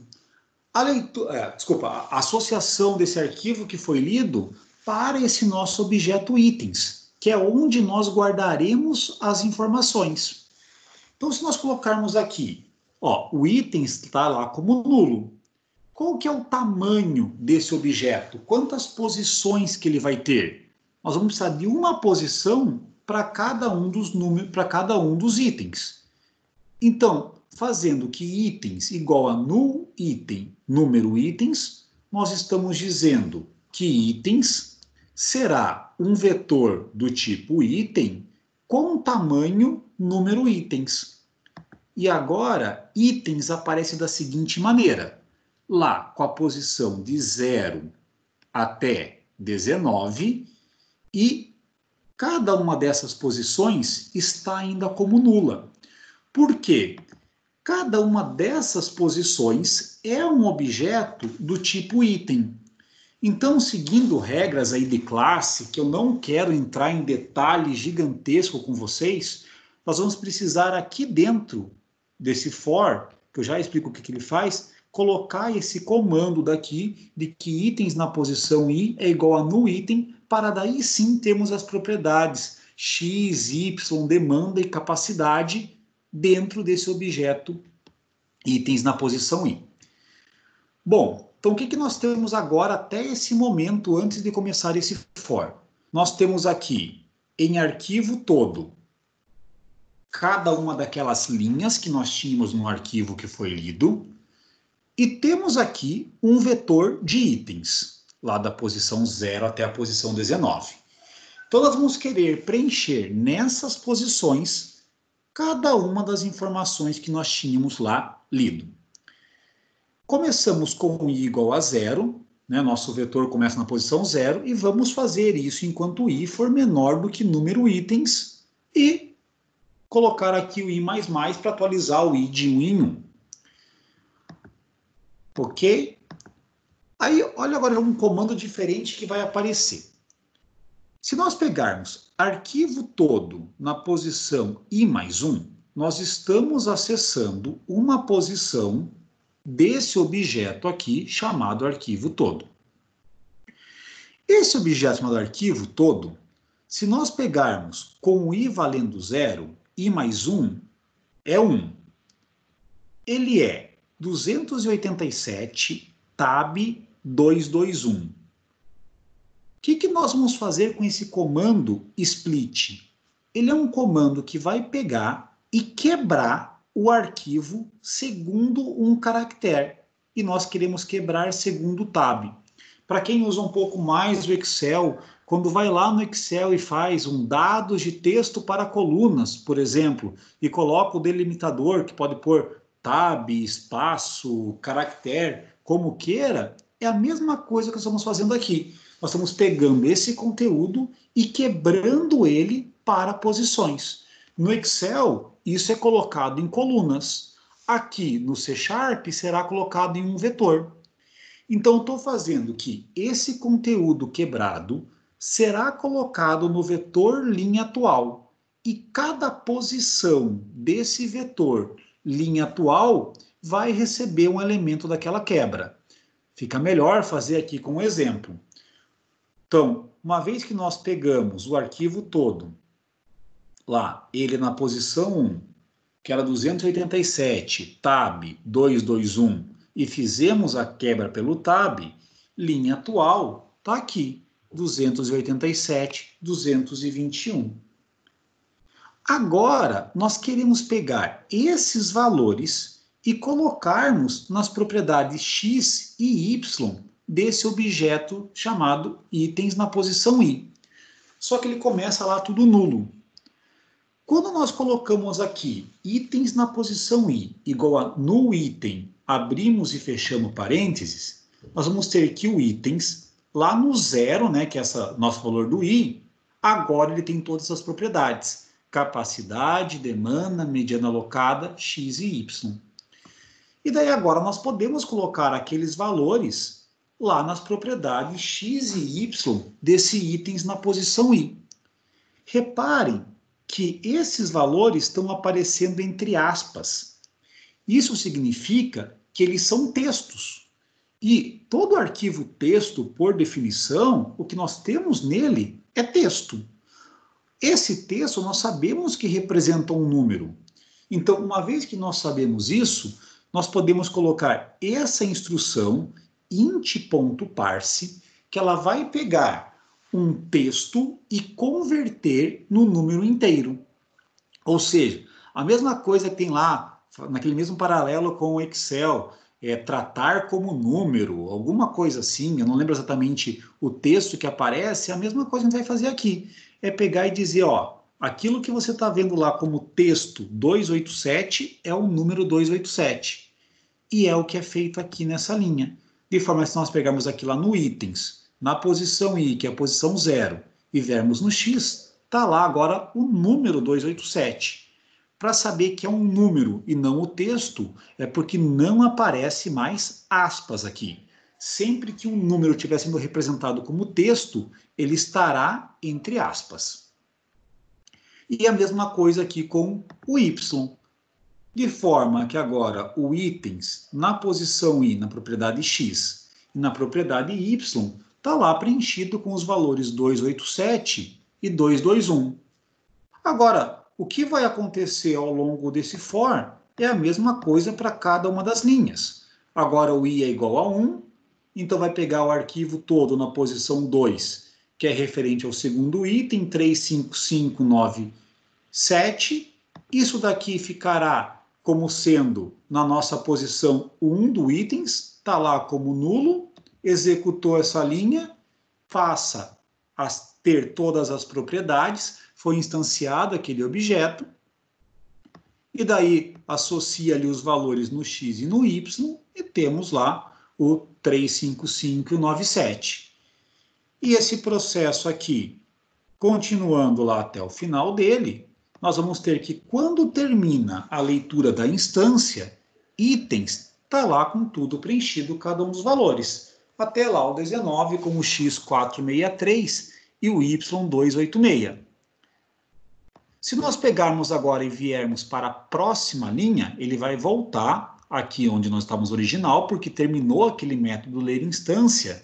A associação desse arquivo que foi lido para esse nosso objeto itens, que é onde nós guardaremos as informações. Então, se nós colocarmos aqui, ó, o itens está lá como nulo. Qual que é o tamanho desse objeto? Quantas posições que ele vai ter? Nós vamos precisar de uma posição para cada um dos números, para cada um dos itens. Então, fazendo que itens igual a null item número itens, nós estamos dizendo que itens será um vetor do tipo item com tamanho número itens. E agora, itens aparece da seguinte maneira. Lá, com a posição de 0 até 19, e cada uma dessas posições está ainda como nula. Por quê? Cada uma dessas posições é um objeto do tipo item. Então, seguindo regras aí de classe, que eu não quero entrar em detalhe gigantesco com vocês, nós vamos precisar aqui dentro desse for, que eu já explico o que ele faz, colocar esse comando daqui de que itens na posição i é igual a null item, para daí sim termos as propriedades x, y, demanda e capacidade dentro desse objeto itens na posição i. Bom, Então, o que nós temos agora até esse momento, antes de começar esse for? Nós temos aqui, em arquivo todo, cada uma daquelas linhas que nós tínhamos no arquivo que foi lido, e temos aqui um vetor de itens, lá da posição 0 até a posição 19. Então, nós vamos querer preencher nessas posições cada uma das informações que nós tínhamos lá lido. Começamos com i igual a 0, né? Nosso vetor começa na posição 0, e vamos fazer isso enquanto i for menor do que número itens, e colocar aqui o i++ para atualizar o i de 1 em 1. Ok? Aí, olha agora um comando diferente que vai aparecer. Se nós pegarmos arquivo todo na posição i+1, nós estamos acessando uma posição desse objeto aqui, chamado arquivo todo. Esse objeto chamado arquivo todo, se nós pegarmos com o i valendo 0, i+1 é 1. Ele é 287 tab 221. O que nós vamos fazer com esse comando split? Ele é um comando que vai pegar e quebrar o arquivo segundo um caractere. E nós queremos quebrar segundo tab. Para quem usa um pouco mais o Excel, quando vai lá no Excel e faz um dados de texto para colunas, por exemplo, e coloca o delimitador, que pode pôr tab, espaço, caractere, como queira, é a mesma coisa que nós estamos fazendo aqui. Nós estamos pegando esse conteúdo e quebrando ele para posições. No Excel, isso é colocado em colunas. Aqui no C# será colocado em um vetor. Então, estou fazendo que esse conteúdo quebrado será colocado no vetor linha atual. E cada posição desse vetor linha atual vai receber um elemento daquela quebra. Fica melhor fazer aqui com um exemplo. Então, uma vez que nós pegamos o arquivo todo, lá, ele na posição 1, que era 287, tab 221, e fizemos a quebra pelo tab, linha atual está aqui, 287, 221. Agora, nós queremos pegar esses valores e colocarmos nas propriedades x e y desse objeto chamado itens na posição i. Só que ele começa lá tudo nulo. Quando nós colocamos aqui itens na posição i igual a no item, abrimos e fechamos parênteses, nós vamos ter que o itens, lá no 0, né, que é nosso valor do i, agora ele tem todas as propriedades. Capacidade, demanda, mediana alocada, x e y. E daí agora nós podemos colocar aqueles valores lá nas propriedades x e y desse itens na posição i. Reparem que esses valores estão aparecendo entre aspas. Isso significa que eles são textos. E todo arquivo texto, por definição, o que nós temos nele é texto. Esse texto nós sabemos que representa um número. Então, uma vez que nós sabemos isso, nós podemos colocar essa instrução int.parse, que ela vai pegar um texto e converter no número inteiro. Ou seja, a mesma coisa que tem lá, naquele mesmo paralelo com o Excel, tratar como número, alguma coisa assim, eu não lembro exatamente o texto que aparece, é a mesma coisa que a gente vai fazer aqui. É pegar e dizer, ó, aquilo que você está vendo lá como texto 287 é o número 287. E é o que é feito aqui nessa linha. De forma que se nós pegarmos aqui lá no itens, na posição i, que é a posição 0, e vermos no x, está lá agora o número 287. Para saber que é um número e não o texto, é porque não aparece mais aspas aqui. Sempre que um número estiver sendo representado como texto, ele estará entre aspas. E a mesma coisa aqui com o y. De forma que agora o itens na posição i, na propriedade x, e na propriedade y, está lá preenchido com os valores 287 e 221. Agora, o que vai acontecer ao longo desse for é a mesma coisa para cada uma das linhas. Agora o i é igual a 1, então vai pegar o arquivo todo na posição 2, que é referente ao segundo item, 35597. Isso daqui ficará como sendo na nossa posição 1 do itens, está lá como nulo, executou essa linha, faça ter todas as propriedades, foi instanciado aquele objeto, e daí associa ali os valores no x e no y, e temos lá o 35597. E esse processo aqui, continuando lá até o final dele, nós vamos ter que, quando termina a leitura da instância, itens, está lá com tudo preenchido, cada um dos valores. Até lá o 19 com o x463 e o y286. Se nós pegarmos agora e viermos para a próxima linha, ele vai voltar aqui onde nós estávamos original, porque terminou aquele método ler instância.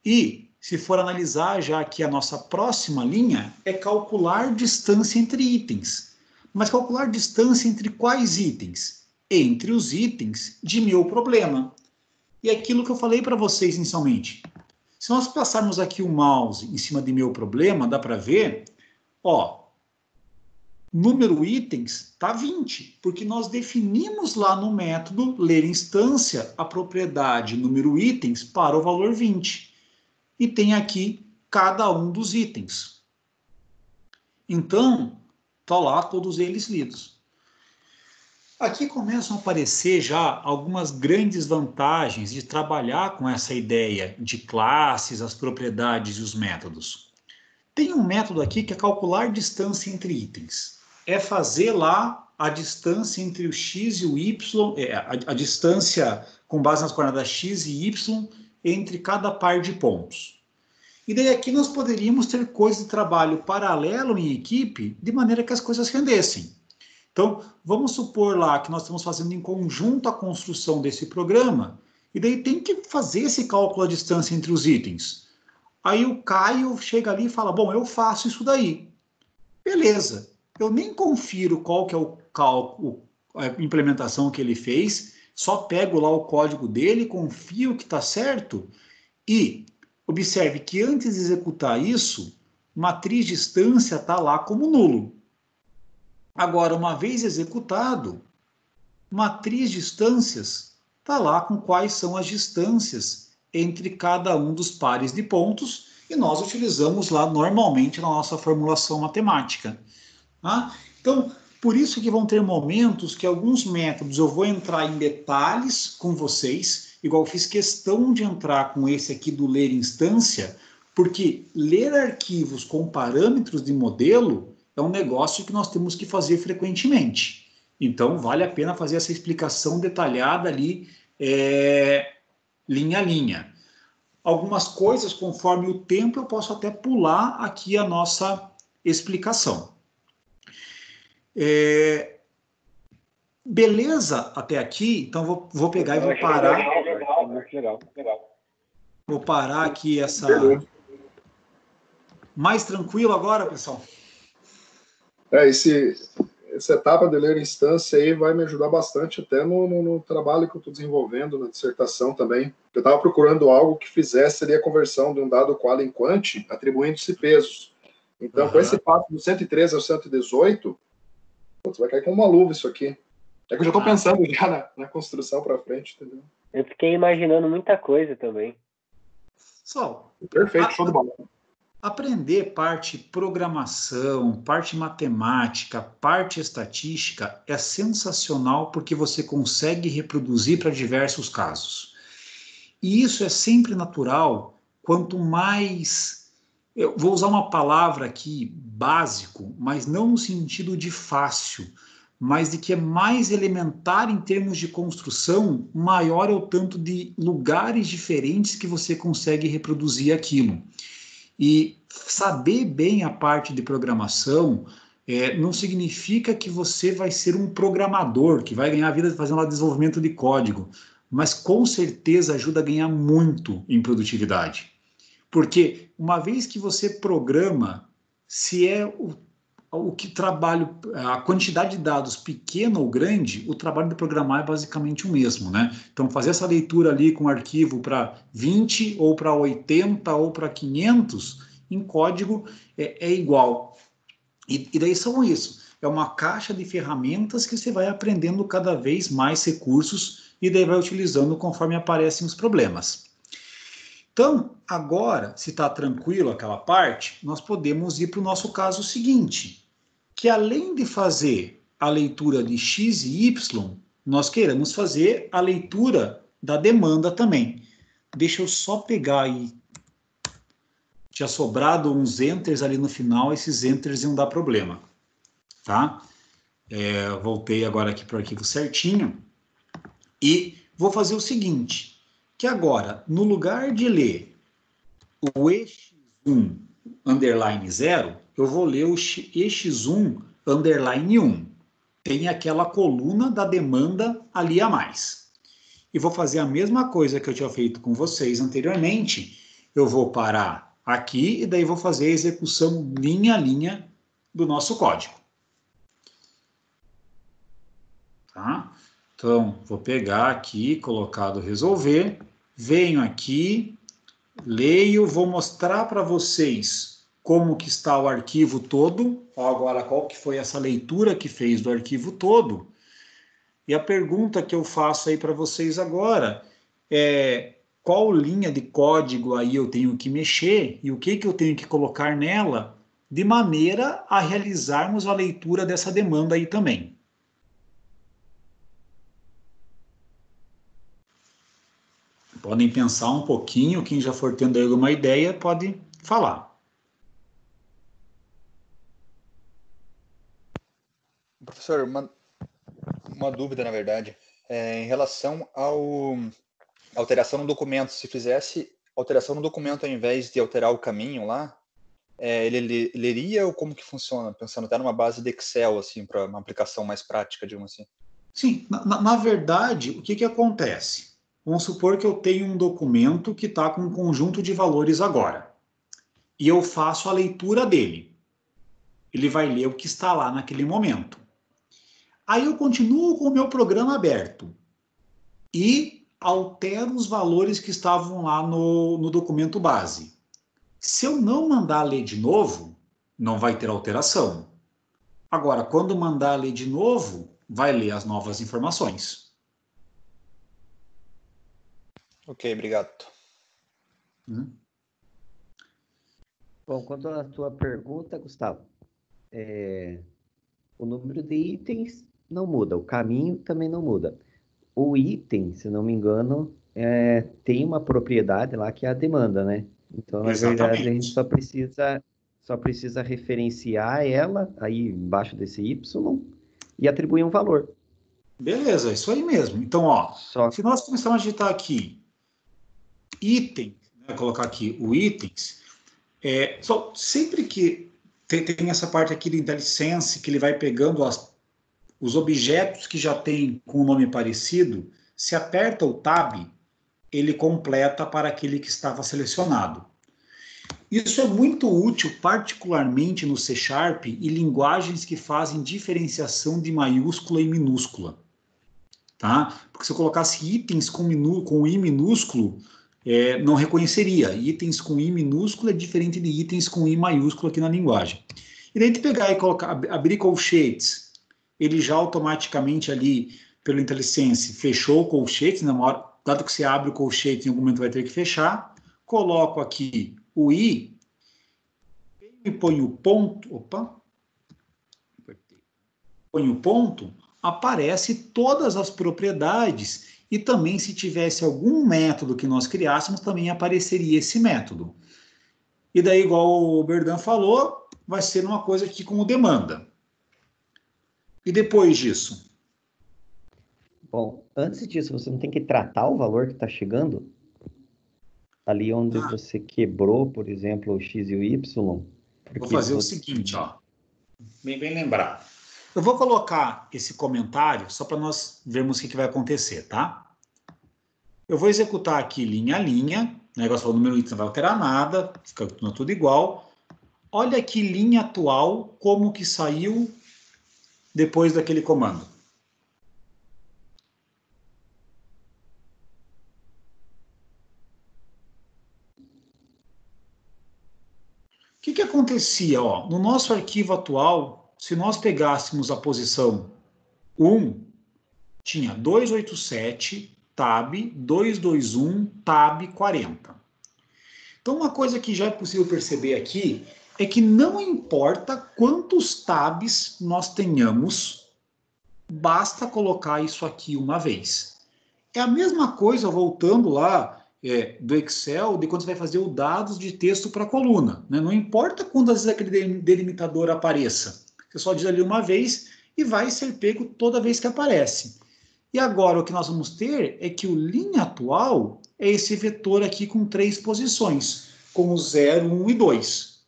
E se for analisar já aqui a nossa próxima linha, é calcular distância entre itens. Mas calcular distância entre quais itens? Entre os itens de meu problema. E é aquilo que eu falei para vocês inicialmente. Se nós passarmos aqui o mouse em cima de meu problema, dá para ver, ó, número itens está 20, porque nós definimos lá no método ler instância a propriedade número itens para o valor 20. E tem aqui cada um dos itens. Então, está lá todos eles lidos. Aqui começam a aparecer já algumas grandes vantagens de trabalhar com essa ideia de classes, as propriedades e os métodos. Tem um método aqui que é calcular distância entre itens. É fazer lá a distância entre o x e o y, a distância com base nas coordenadas x e y, entre cada par de pontos. E daí aqui nós poderíamos ter coisas de trabalho paralelo em equipe, de maneira que as coisas rendessem. Então, vamos supor lá que nós estamos fazendo em conjunto a construção desse programa, e daí tem que fazer esse cálculo da distância entre os itens. Aí o Caio chega ali e fala, bom, eu faço isso daí. Beleza, eu nem confiro qual que é o cálculo, a implementação que ele fez, só pego lá o código dele, confio que está certo, e observe que antes de executar isso, matriz distância está lá como nulo. Agora, uma vez executado, matriz distâncias está lá com quais são as distâncias entre cada um dos pares de pontos, e nós utilizamos lá normalmente na nossa formulação matemática. Tá? Então, por isso que vão ter momentos que alguns métodos eu vou entrar em detalhes com vocês, igual eu fiz questão de entrar com esse aqui do ler instância, porque ler arquivos com parâmetros de modelo é um negócio que nós temos que fazer frequentemente. Então, vale a pena fazer essa explicação detalhada ali, linha a linha. Algumas coisas, conforme o tempo, eu posso até pular aqui a nossa explicação. Beleza até aqui? Então, vou pegar e vou parar. Legal. Vou parar aqui essa... Mais tranquilo agora, pessoal? Essa etapa de ler instância aí vai me ajudar bastante até no trabalho que eu estou desenvolvendo, na dissertação também. Eu estava procurando algo que fizesse ali a conversão de um dado qual em quant, atribuindo-se pesos. Então, com esse passo do 113 ao 118, vai cair com uma luva isso aqui. É que eu já estou pensando já na construção para frente, entendeu? Eu fiquei imaginando muita coisa também. Pessoal, perfeito, show de bola. Aprender parte programação, parte matemática, parte estatística é sensacional porque você consegue reproduzir para diversos casos. E isso é sempre natural, quanto mais... Eu vou usar uma palavra aqui, básico, mas não no sentido de fácil, mas de que é mais elementar em termos de construção, maior é o tanto de lugares diferentes que você consegue reproduzir aquilo. E saber bem a parte de programação não significa que você vai ser um programador, que vai ganhar a vida fazendo desenvolvimento de código, mas com certeza ajuda a ganhar muito em produtividade. Porque uma vez que você programa, se é o que trabalho, a quantidade de dados pequena ou grande, o trabalho de programar é basicamente o mesmo, né? Então, fazer essa leitura ali com arquivo para 20, ou para 80, ou para 500, em código é igual. E daí são isso. É uma caixa de ferramentas que você vai aprendendo cada vez mais recursos e daí vai utilizando conforme aparecem os problemas. Então, agora, se está tranquilo aquela parte, nós podemos ir para o nosso caso seguinte, que além de fazer a leitura de x e y, nós queremos fazer a leitura da demanda também. Deixa eu só pegar aí. Tinha sobrado uns enters ali no final, esses enters iam dar problema. Tá? Voltei agora aqui para o arquivo certinho. E vou fazer o seguinte, que agora, no lugar de ler o EX1 underline 0, eu vou ler o EX1 underline 1. Tem aquela coluna da demanda ali a mais. E vou fazer a mesma coisa que eu tinha feito com vocês anteriormente. Eu vou parar aqui e daí vou fazer a execução linha a linha do nosso código. Tá? Então, vou pegar aqui, colocado resolver, venho aqui, leio, vou mostrar para vocês como que está o arquivo todo, agora qual que foi essa leitura que fez do arquivo todo, e a pergunta que eu faço aí para vocês agora é qual linha de código aí eu tenho que mexer e o que eu tenho que colocar nela de maneira a realizarmos a leitura dessa demanda aí também. Podem pensar um pouquinho, quem já for tendo alguma ideia pode falar. Professor, uma dúvida, na verdade, em relação ao alteração no documento. Se fizesse alteração no documento ao invés de alterar o caminho lá, ele leria ou como que funciona? Pensando até numa base de Excel, assim, para uma aplicação mais prática, digamos assim. Sim, na verdade, o que acontece? Vamos supor que eu tenho um documento que está com um conjunto de valores agora. E eu faço a leitura dele. Ele vai ler o que está lá naquele momento. Aí eu continuo com o meu programa aberto. E altero os valores que estavam lá no documento base. Se eu não mandar ler de novo, não vai ter alteração. Agora, quando mandar ler de novo, vai ler as novas informações. Ok, obrigado. Bom, quanto à tua pergunta, Gustavo, o número de itens não muda, o caminho também não muda. O item, se não me engano, tem uma propriedade lá que é a demanda, né? Então, na verdade, a gente só precisa referenciar ela aí embaixo desse Y e atribuir um valor. Beleza, isso aí mesmo. Então, ó, se nós começarmos a digitar aqui item, né, colocar aqui o itens, sempre que tem essa parte aqui do IntelliSense, que ele vai pegando os objetos que já tem com o nome parecido, se aperta o Tab, ele completa para aquele que estava selecionado. Isso é muito útil, particularmente no C# e linguagens que fazem diferenciação de maiúscula e minúscula. Tá? Porque se eu colocasse itens com I minúsculo, não reconheceria. Itens com I minúsculo é diferente de itens com I maiúsculo aqui na linguagem. E daí, pegar e abrir colchetes, ele já automaticamente ali, pelo IntelliSense, fechou o colchete, dado que você abre o colchete, em algum momento vai ter que fechar. Coloco aqui o I e ponho o ponto. Ponho o ponto, aparece todas as propriedades e também, se tivesse algum método que nós criássemos, também apareceria esse método. E daí, igual o Berdan falou, vai ser uma coisa aqui como demanda. E depois disso? Bom, antes disso, você não tem que tratar o valor que está chegando? Ali onde você quebrou, por exemplo, o X e o Y. Vou fazer o seguinte, ó. Bem lembrado. Eu vou colocar esse comentário só para nós vermos o que vai acontecer, tá? Eu vou executar aqui linha a linha. O negócio falou, o número item não vai alterar nada, fica tudo igual. Olha aqui linha atual, como que saiu depois daquele comando. O que acontecia? Ó, no nosso arquivo atual, se nós pegássemos a posição 1, tinha 287, tab, 221, tab 40. Então, uma coisa que já é possível perceber aqui é que não importa quantos tabs nós tenhamos, basta colocar isso aqui uma vez. É a mesma coisa, voltando lá do Excel, de quando você vai fazer o dados de texto para a coluna. Né? Não importa quantas vezes aquele delimitador apareça. Você só diz ali uma vez e vai ser pego toda vez que aparece. E agora o que nós vamos ter é que o linha atual é esse vetor aqui com 3 posições, com o 0, 1 e 2.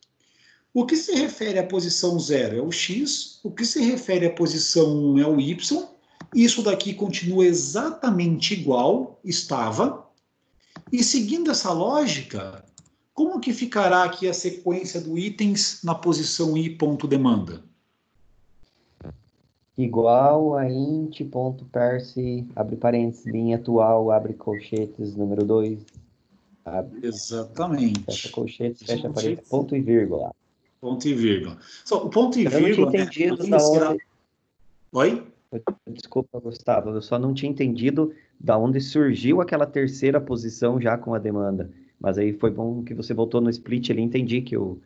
O que se refere à posição 0 é o x, o que se refere à posição 1 é o y, isso daqui continua exatamente igual, estava. E seguindo essa lógica, como que ficará aqui a sequência do itens na posição i.demanda? Igual a int.parse, abre parênteses, linha atual, abre colchetes, número 2. Exatamente. Fecha colchetes, fecha parênteses, ponto e vírgula. Ponto e vírgula. O ponto e Eu não vírgula... tinha entendido da onde... Oi? Desculpa, Gustavo, eu só não tinha entendido da onde surgiu aquela terceira posição já com a demanda. Mas aí foi bom que você voltou no split ali, entendi que o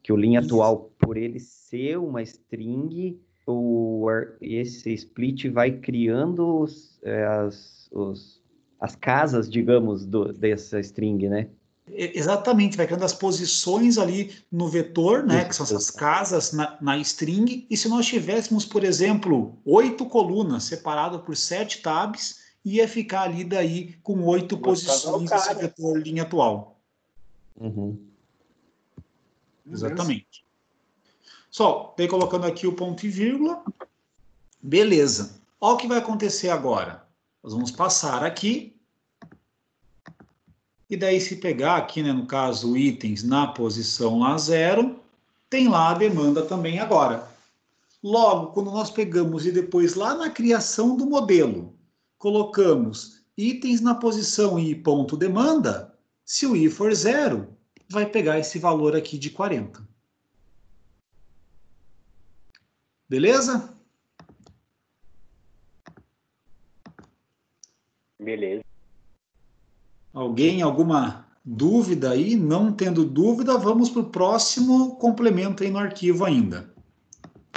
linha atual, por ele ser uma string, esse split vai criando as casas, digamos, dessa string, né? Exatamente, vai criando as posições ali no vetor, né, que são essas casas na string, e se nós tivéssemos, por exemplo, 8 colunas separadas por 7 tabs, ia ficar ali daí com 8 posições desse vetor linha atual. Uhum. Exatamente. Só, daí colocando aqui o ponto e vírgula, beleza. Olha o que vai acontecer agora. Nós vamos passar aqui, e daí se pegar aqui, né, no caso, itens na posição lá 0, tem lá a demanda também agora. Logo, quando nós pegamos e depois lá na criação do modelo, colocamos itens na posição i.demanda, se o i for 0, vai pegar esse valor aqui de 40. Beleza? Beleza. Alguém, alguma dúvida aí? Não tendo dúvida, vamos para o próximo complemento aí no arquivo ainda.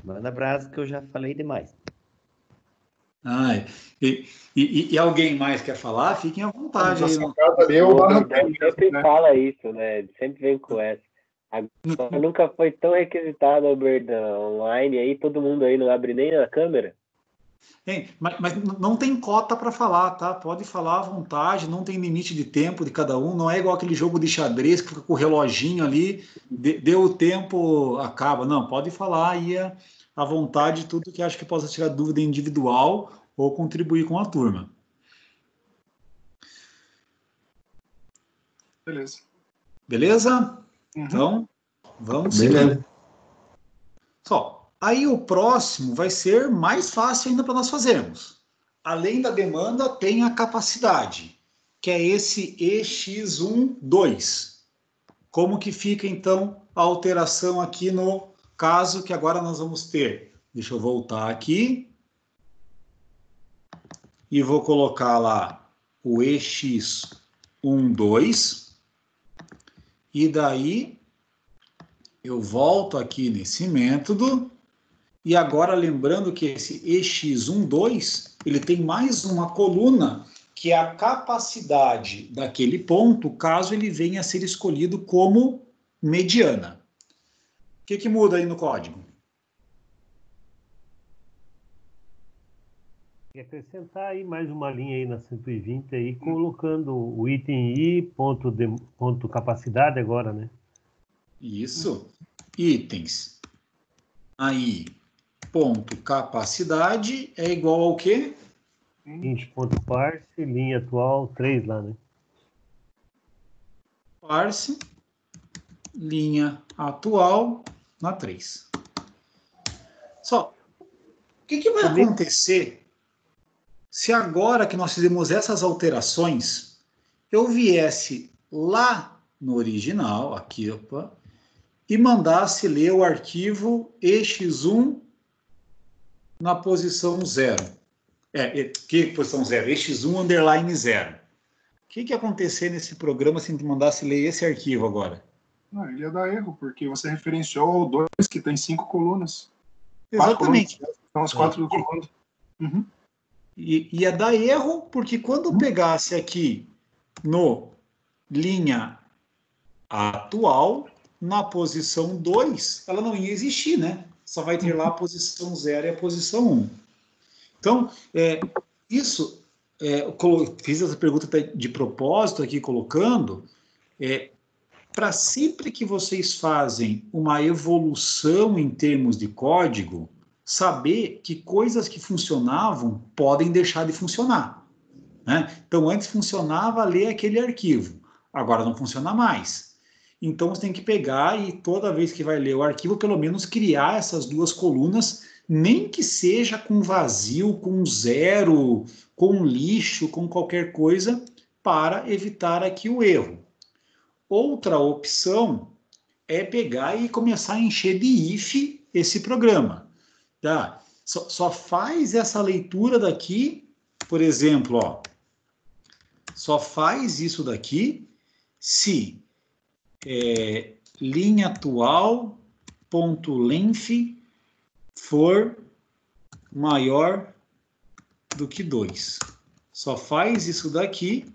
Manda abraço que eu já falei demais. E alguém mais quer falar? Fiquem à vontade aí. Sempre fala isso, né? Sempre vem com essa. Agora nunca foi tão requisitado o Berdan online aí, todo mundo aí não abre nem a câmera. Mas não tem cota para falar, tá? Pode falar à vontade, não tem limite de tempo de cada um, não é igual aquele jogo de xadrez que fica com o reloginho ali, deu o tempo, acaba. Não, pode falar aí à vontade tudo que acha que possa tirar dúvida individual ou contribuir com a turma. Beleza. Beleza? Uhum. Então, vamos seguir. Só, aí o próximo vai ser mais fácil ainda para nós fazermos. Além da demanda, tem a capacidade, que é esse EX12. Como que fica, então, a alteração aqui no caso que agora nós vamos ter? Deixa eu voltar aqui. E vou colocar lá o EX12. E daí eu volto aqui nesse método. E agora lembrando que esse EX12, ele tem mais uma coluna, que é a capacidade daquele ponto, caso ele venha a ser escolhido como mediana. O que muda aí no código? E acrescentar aí mais uma linha aí na 120 aí, colocando o item i ponto capacidade agora, né? Isso. Itens. Aí, ponto capacidade é igual ao quê? int.parse, linha atual 3 lá, né? Parse. linha atual na 3. Só, o que vai acontecer se agora que nós fizemos essas alterações, eu viesse lá no original, aqui, opa, e mandasse ler o arquivo EX1 na posição 0. Que posição 0? EX1 underline 0. O que ia acontecer nesse programa se a gente mandasse ler esse arquivo agora? Não, ele ia dar erro, porque você referenciou o 2, que tem 5 colunas. Exatamente. São as 4 colunas. Uhum. Ia dar erro, porque quando eu pegasse aqui no linha atual, na posição 2, ela não ia existir, né? Só vai ter lá a posição 0 e a posição 1. Então, eu fiz essa pergunta de propósito aqui, colocando, para sempre que vocês fazem uma evolução em termos de código, saber que coisas que funcionavam podem deixar de funcionar, né? Então, antes funcionava ler aquele arquivo, agora não funciona mais. Então, você tem que pegar e toda vez que vai ler o arquivo, pelo menos criar essas 2 colunas, nem que seja com vazio, com 0, com lixo, com qualquer coisa, para evitar aqui o erro. Outra opção é pegar e começar a encher de if esse programa. Tá? Só faz essa leitura daqui, por exemplo, ó, só faz isso daqui se linha atual ponto length for maior do que 2. Só faz isso daqui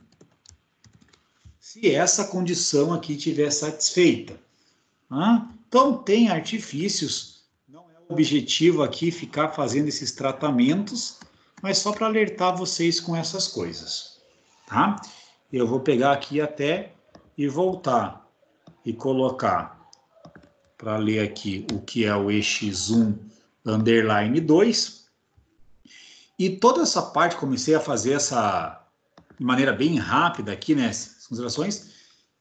se essa condição aqui estiver satisfeita. Então, tem artifícios, não é o objetivo aqui ficar fazendo esses tratamentos, mas só para alertar vocês com essas coisas. Tá? Eu vou pegar aqui até e voltar e colocar para ler aqui o que é o EX1 underline 2. E toda essa parte, comecei a fazer essa de maneira bem rápida aqui, né, as considerações,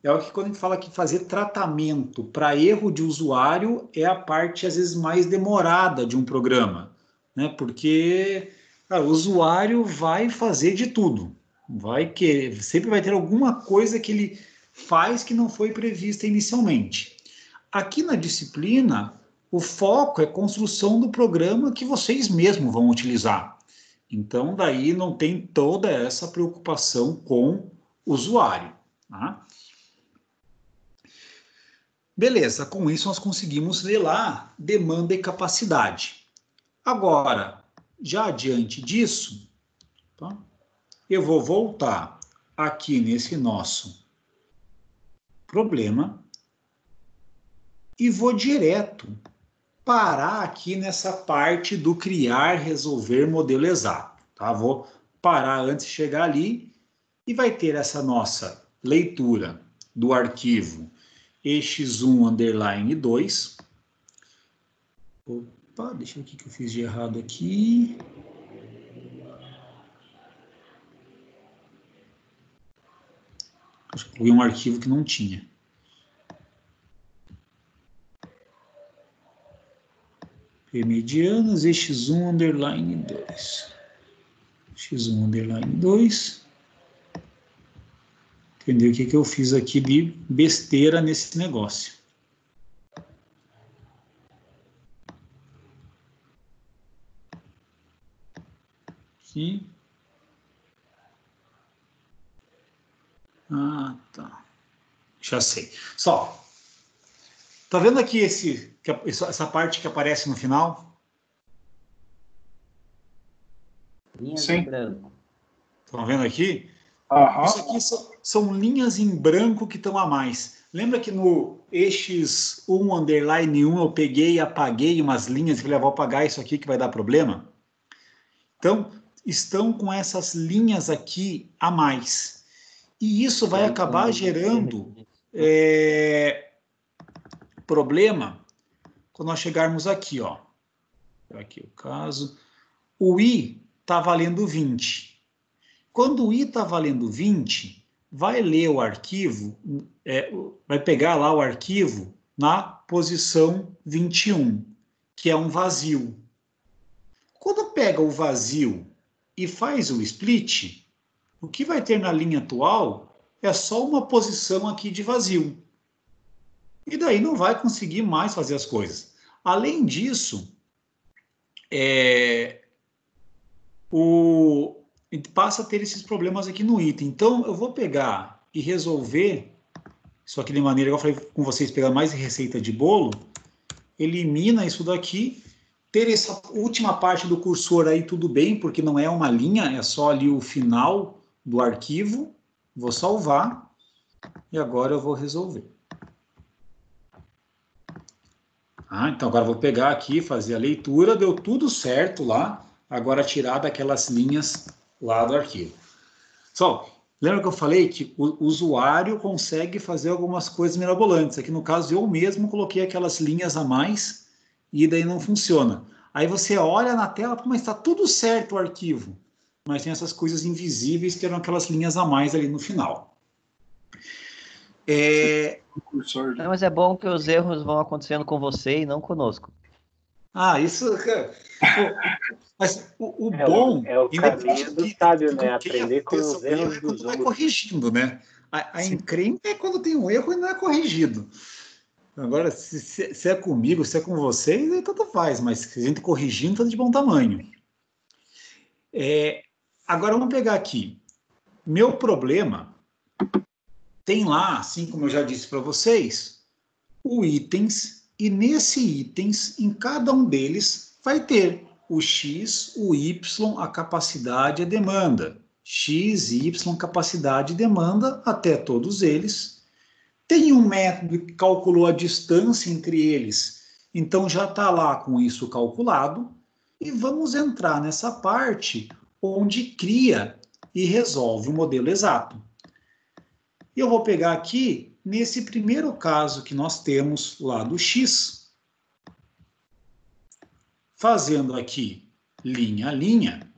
é o que quando a gente fala que fazer tratamento para erro de usuário é a parte, às vezes, mais demorada de um programa, né, porque o usuário vai fazer de tudo, sempre vai ter alguma coisa que ele faz que não foi prevista inicialmente. Aqui na disciplina, o foco é a construção do programa que vocês mesmos vão utilizar. Então, daí não tem toda essa preocupação com o usuário. Tá? Beleza, com isso nós conseguimos ler lá demanda e capacidade. Agora, já diante disso, tá? Eu vou voltar aqui nesse nosso problema e vou direto parar aqui nessa parte do criar, resolver modelo exato. Tá? Vou parar antes de chegar ali e vai ter essa nossa leitura do arquivo EX1 underline 2. Opa, deixa eu ver o que eu fiz de errado aqui. Acho que foi um arquivo que não tinha. Medianas, EX1 underline 2. X1 underline 2. Entendeu o que eu fiz aqui de besteira nesse negócio? Aqui. Ah, tá. Já sei. Só. Tá vendo aqui essa parte que aparece no final? Linhas Sim. em branco. Estão vendo aqui? Aham. Isso aqui são linhas em branco que estão a mais. Lembra que no EX1 underline 1 eu peguei e apaguei umas linhas e falei, vou apagar isso aqui que vai dar problema? Então, estão com essas linhas aqui a mais. E isso vai acabar gerando problema quando nós chegarmos aqui, ó. Aqui o caso. O I está valendo 20. Quando o I está valendo 20, vai ler o arquivo, vai pegar lá o arquivo na posição 21, que é um vazio. Quando pega o vazio e faz o split, o que vai ter na linha atual é só uma posição aqui de vazio. E daí não vai conseguir mais fazer as coisas. Além disso, passa a ter esses problemas aqui no item. Então, eu vou pegar e resolver isso aqui de maneira, igual eu falei com vocês, pegar mais receita de bolo, elimina isso daqui, ter essa última parte do cursor aí tudo bem, porque não é uma linha, é só ali o final do arquivo. Vou salvar e agora eu vou resolver. Então agora eu vou pegar aqui, fazer a leitura, deu tudo certo lá, agora tirar daquelas linhas lá do arquivo. Pessoal, lembra que eu falei que o usuário consegue fazer algumas coisas mirabolantes? Aqui no caso eu mesmo coloquei aquelas linhas a mais e daí não funciona. Aí você olha na tela, mas está tudo certo o arquivo, mas tem essas coisas invisíveis que eram aquelas linhas a mais ali no final. Não, mas é bom que os erros vão acontecendo com você e não conosco. Isso... Mas o bom... É o caminho do sábio, né? Aprender com os erros dos outros. Vai corrigindo, né? A encrenca é quando tem um erro e não é corrigido. Agora, se é comigo, se é com vocês, aí tanto faz, mas se a gente corrigindo, tá de bom tamanho. Agora, vamos pegar aqui. Meu problema tem lá, assim como eu já disse para vocês, o itens, e nesse itens, em cada um deles, vai ter o X, o Y, a capacidade e a demanda. X, Y, capacidade e demanda, até todos eles. Tem um método que calculou a distância entre eles, então já está lá com isso calculado. E vamos entrar nessa parte onde cria e resolve o modelo exato. E eu vou pegar aqui, nesse primeiro caso que nós temos lá do X, fazendo aqui linha a linha,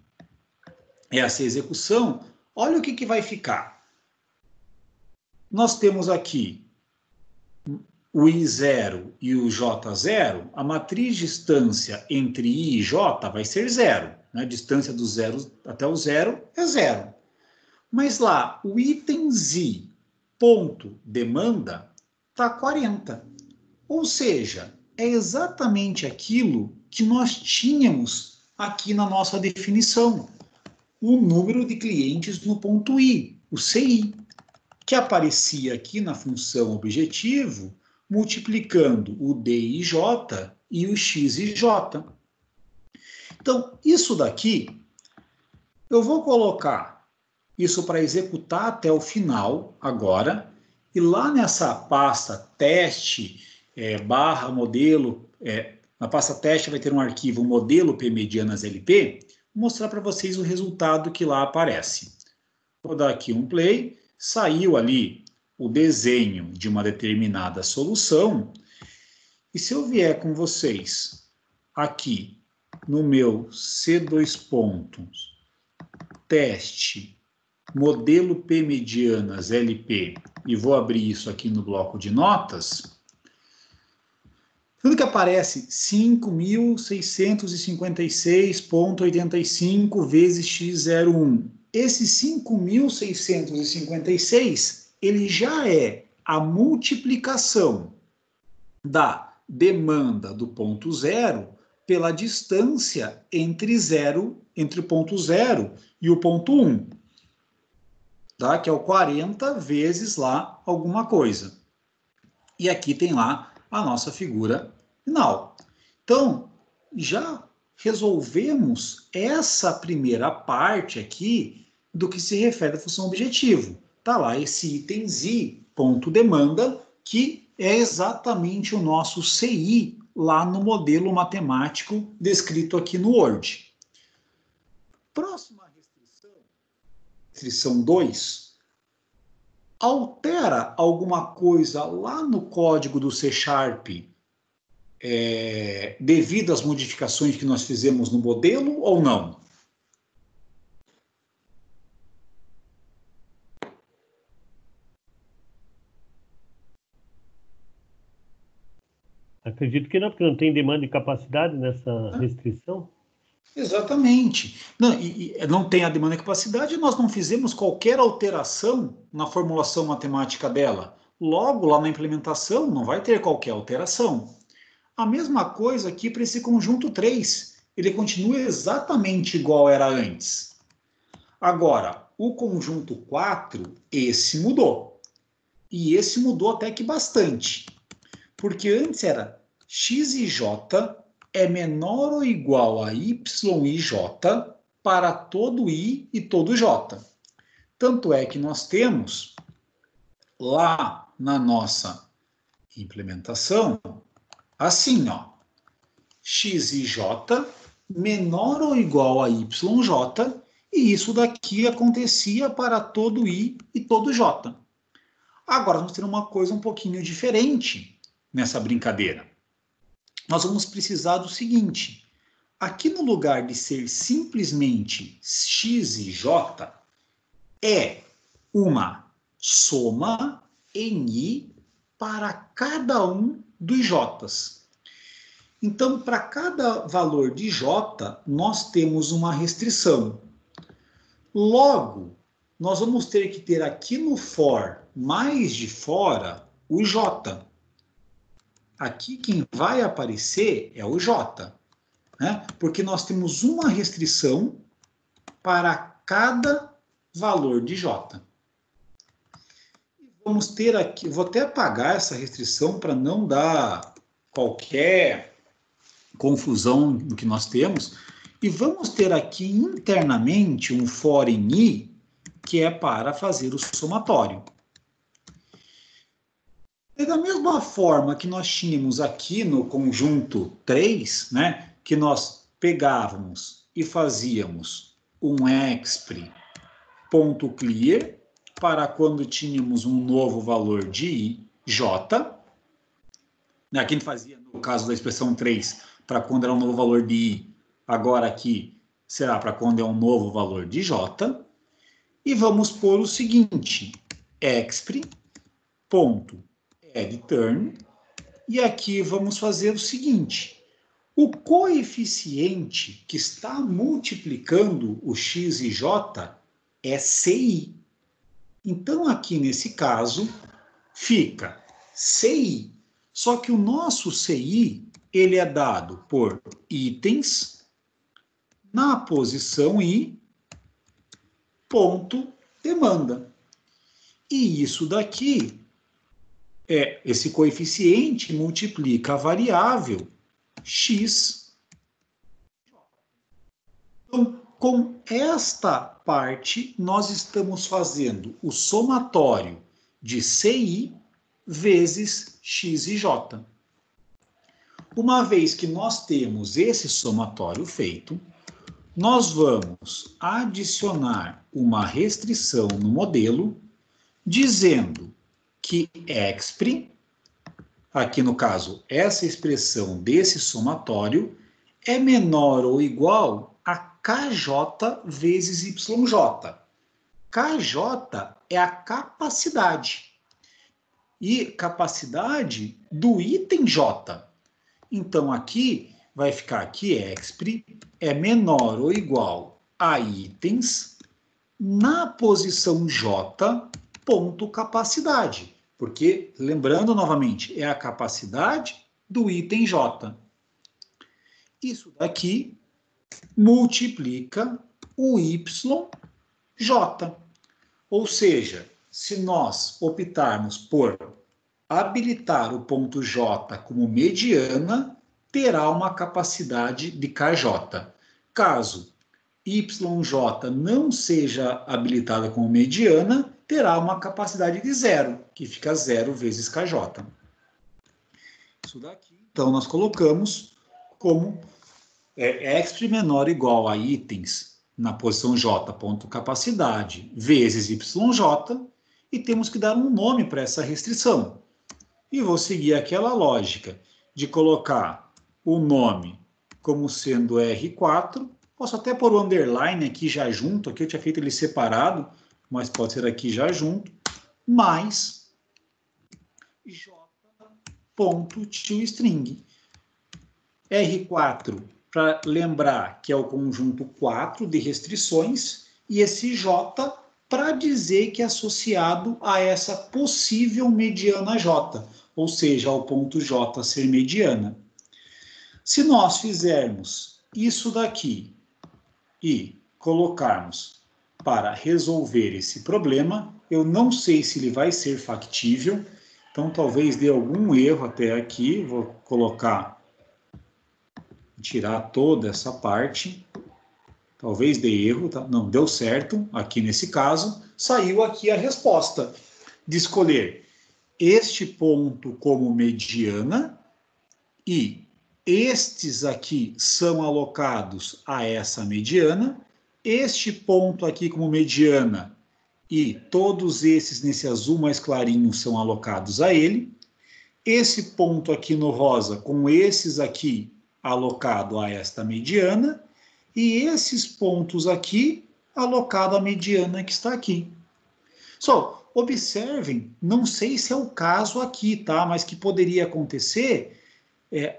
essa execução, olha o que vai ficar. Nós temos aqui o I0 e o J0, a matriz distância entre I e J vai ser 0. Né? A distância do 0 até o 0 é 0. Mas lá, o item Z, ponto demanda, está 40. Ou seja, é exatamente aquilo que nós tínhamos aqui na nossa definição. O número de clientes no ponto I, o CI, que aparecia aqui na função objetivo, multiplicando o DIJ e o XIJ. Então, isso daqui, eu vou colocar isso para executar até o final, agora, e lá nessa pasta teste, barra modelo, na pasta teste vai ter um arquivo modelo P-medianas LP, vou mostrar para vocês o resultado que lá aparece. Vou dar aqui um play, saiu ali o desenho de uma determinada solução, e se eu vier com vocês aqui no meu C2 pontos, teste, modelo P-medianas LP, e vou abrir isso aqui no bloco de notas, tudo que aparece 5.656,85 vezes x01. Esse 5.656, ele já é a multiplicação da demanda do ponto 0 pela distância entre o ponto 0 e o ponto 1. Tá? Que é o 40 vezes lá alguma coisa. E aqui tem lá a nossa figura final. Então, já resolvemos essa primeira parte aqui do que se refere à função objetivo. Está lá esse item Z, ponto demanda, que é exatamente o nosso CI lá no modelo matemático descrito aqui no Word. Próxima restrição 2, altera alguma coisa lá no código do C#, devido às modificações que nós fizemos no modelo ou não? Acredito que não, porque não tem demanda e capacidade nessa restrição. Exatamente. Não, e não tem a demanda e capacidade, nós não fizemos qualquer alteração na formulação matemática dela. Logo, lá na implementação, não vai ter qualquer alteração. A mesma coisa aqui para esse conjunto 3. Ele continua exatamente igual era antes. Agora, o conjunto 4, esse mudou. E esse mudou até que bastante. Porque antes era x e j é menor ou igual a y e j para todo i e todo j. Tanto é que nós temos lá na nossa implementação, assim, ó, x e j menor ou igual a yj, e isso daqui acontecia para todo i e todo j. Agora vamos ter uma coisa um pouquinho diferente nessa brincadeira. Nós vamos precisar do seguinte: aqui no lugar de ser simplesmente x e j, é uma soma em i para cada um dos j's. Então, para cada valor de j, nós temos uma restrição. Logo, nós vamos ter que ter aqui no for mais de fora o j. Aqui quem vai aparecer é o j, né? Porque nós temos uma restrição para cada valor de j. Vamos ter aqui, vou até apagar essa restrição para não dar qualquer confusão no que nós temos, e vamos ter aqui internamente um for em i, que é para fazer o somatório. E da mesma forma que nós tínhamos aqui no conjunto 3, né, que nós pegávamos e fazíamos um expr.clear para quando tínhamos um novo valor de j, né, aqui a gente fazia no caso da expressão 3, para quando era um novo valor de i, agora aqui será para quando é um novo valor de j, e vamos pôr o seguinte, expr.addTerm, e aqui vamos fazer o seguinte, o coeficiente que está multiplicando o x e j é ci. Então, aqui nesse caso, fica ci, só que o nosso ci, ele é dado por itens na posição i, ponto demanda. E isso daqui, esse coeficiente multiplica a variável x. Então, com esta parte, nós estamos fazendo o somatório de ci vezes x e j. Uma vez que nós temos esse somatório feito, nós vamos adicionar uma restrição no modelo, dizendo que expr, aqui no caso, essa expressão desse somatório, é menor ou igual a kj vezes yj. Kj é a capacidade. E capacidade do item j. Então, aqui vai ficar que expr é menor ou igual a itens na posição j, ponto capacidade. Porque, lembrando novamente, é a capacidade do item j. Isso daqui multiplica o yj. Ou seja, se nós optarmos por habilitar o ponto j como mediana, terá uma capacidade de kj. Caso yj não seja habilitada como mediana, terá uma capacidade de zero, que fica 0 vezes kj. Isso daqui, então, nós colocamos como expr menor ou igual a itens na posição j, ponto capacidade, vezes yj, e temos que dar um nome para essa restrição. E vou seguir aquela lógica de colocar o nome como sendo R4, posso até pôr o underline aqui já junto, aqui eu tinha feito ele separado, mas pode ser aqui já junto, mais J ponto toString. R4, para lembrar que é o conjunto 4 de restrições, e esse J para dizer que é associado a essa possível mediana J, ou seja, ao ponto J ser mediana. Se nós fizermos isso daqui e colocarmos para resolver esse problema, eu não sei se ele vai ser factível, então talvez dê algum erro até aqui, vou colocar, tirar toda essa parte, talvez dê erro, tá? Não, deu certo, aqui nesse caso, saiu aqui a resposta de escolher este ponto como mediana e estes aqui são alocados a essa mediana, este ponto aqui como mediana e todos esses nesse azul mais clarinho são alocados a ele, esse ponto aqui no rosa com esses aqui alocado a esta mediana e esses pontos aqui alocado à mediana que está aqui. Só, observem, não sei se é o caso aqui, tá? Mas que poderia acontecer,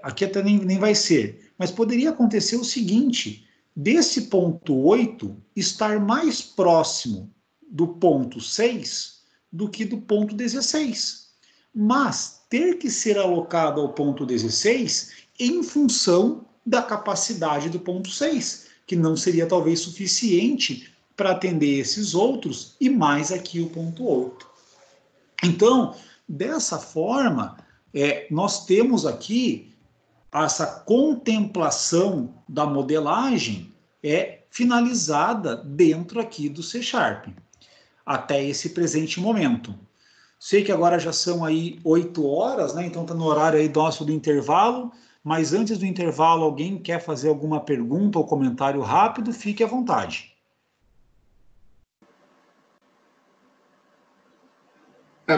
aqui até nem vai ser, mas poderia acontecer o seguinte, desse ponto 8 estar mais próximo do ponto 6 do que do ponto 16. Mas ter que ser alocado ao ponto 16 em função da capacidade do ponto 6, que não seria talvez suficiente para atender esses outros e mais aqui o ponto 8. Então, dessa forma, nós temos aqui essa contemplação da modelagem finalizada dentro aqui do C#, até esse presente momento. Sei que agora já são aí 8 horas, né? Então está no horário aí nosso do intervalo, mas antes do intervalo, alguém quer fazer alguma pergunta ou comentário rápido, fique à vontade.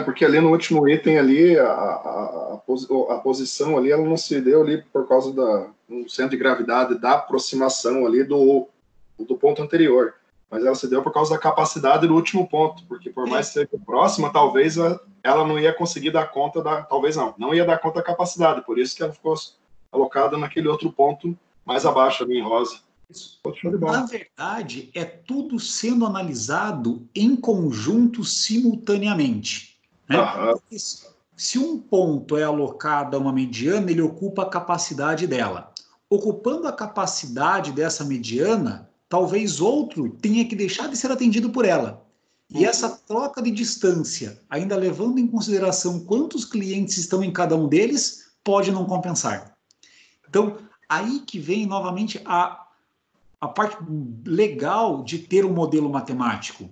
Porque ali no último item ali, a posição ali, ela não se deu ali por causa do centro de gravidade da aproximação ali do ponto anterior. Mas ela se deu por causa da capacidade do último ponto, porque por mais que seja próxima, talvez ela não ia conseguir dar conta talvez não ia dar conta da capacidade, por isso que ela ficou alocada naquele outro ponto mais abaixo ali em rosa. Na verdade, é tudo sendo analisado em conjunto simultaneamente. Né? Porque se um ponto é alocado a uma mediana, ele ocupa a capacidade dela. Ocupando a capacidade dessa mediana, talvez outro tenha que deixar de ser atendido por ela. E essa troca de distância, ainda levando em consideração quantos clientes estão em cada um deles, pode não compensar. Então, aí que vem novamente a parte legal de ter um modelo matemático,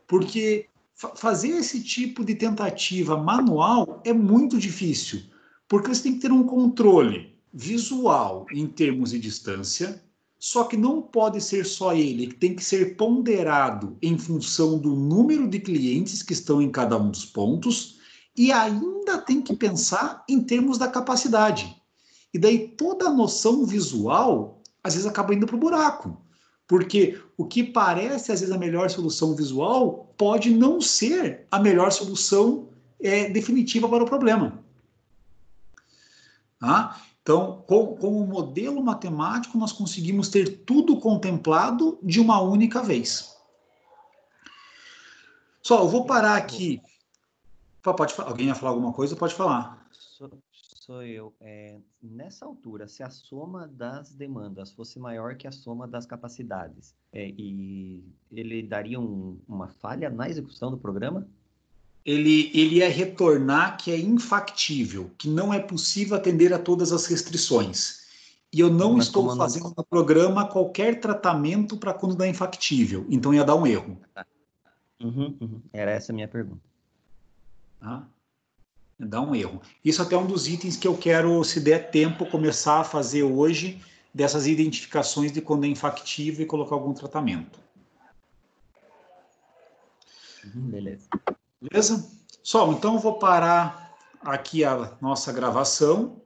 porque fazer esse tipo de tentativa manual é muito difícil, porque você tem que ter um controle visual em termos de distância, só que não pode ser só ele, tem que ser ponderado em função do número de clientes que estão em cada um dos pontos, e ainda tem que pensar em termos da capacidade. E daí toda a noção visual, às vezes, acaba indo para o buraco. Porque o que parece, às vezes, a melhor solução visual pode não ser a melhor solução definitiva para o problema. Tá? Então, com o modelo matemático, nós conseguimos ter tudo contemplado de uma única vez. Só, eu vou parar aqui. Alguém ia falar alguma coisa? Pode falar. Sou eu. Nessa altura, se a soma das demandas fosse maior que a soma das capacidades, e ele daria uma falha na execução do programa? Ele ia retornar que é infactível, que não é possível atender a todas as restrições. E eu não estou fazendo no programa qualquer tratamento para quando dá infactível. Então ia dar um erro. Era essa a minha pergunta. Tá? Dá um erro. Isso até é um dos itens que eu quero, se der tempo, começar a fazer hoje, dessas identificações de quando é infactível e colocar algum tratamento. Beleza. Beleza? Pessoal, então eu vou parar aqui a nossa gravação.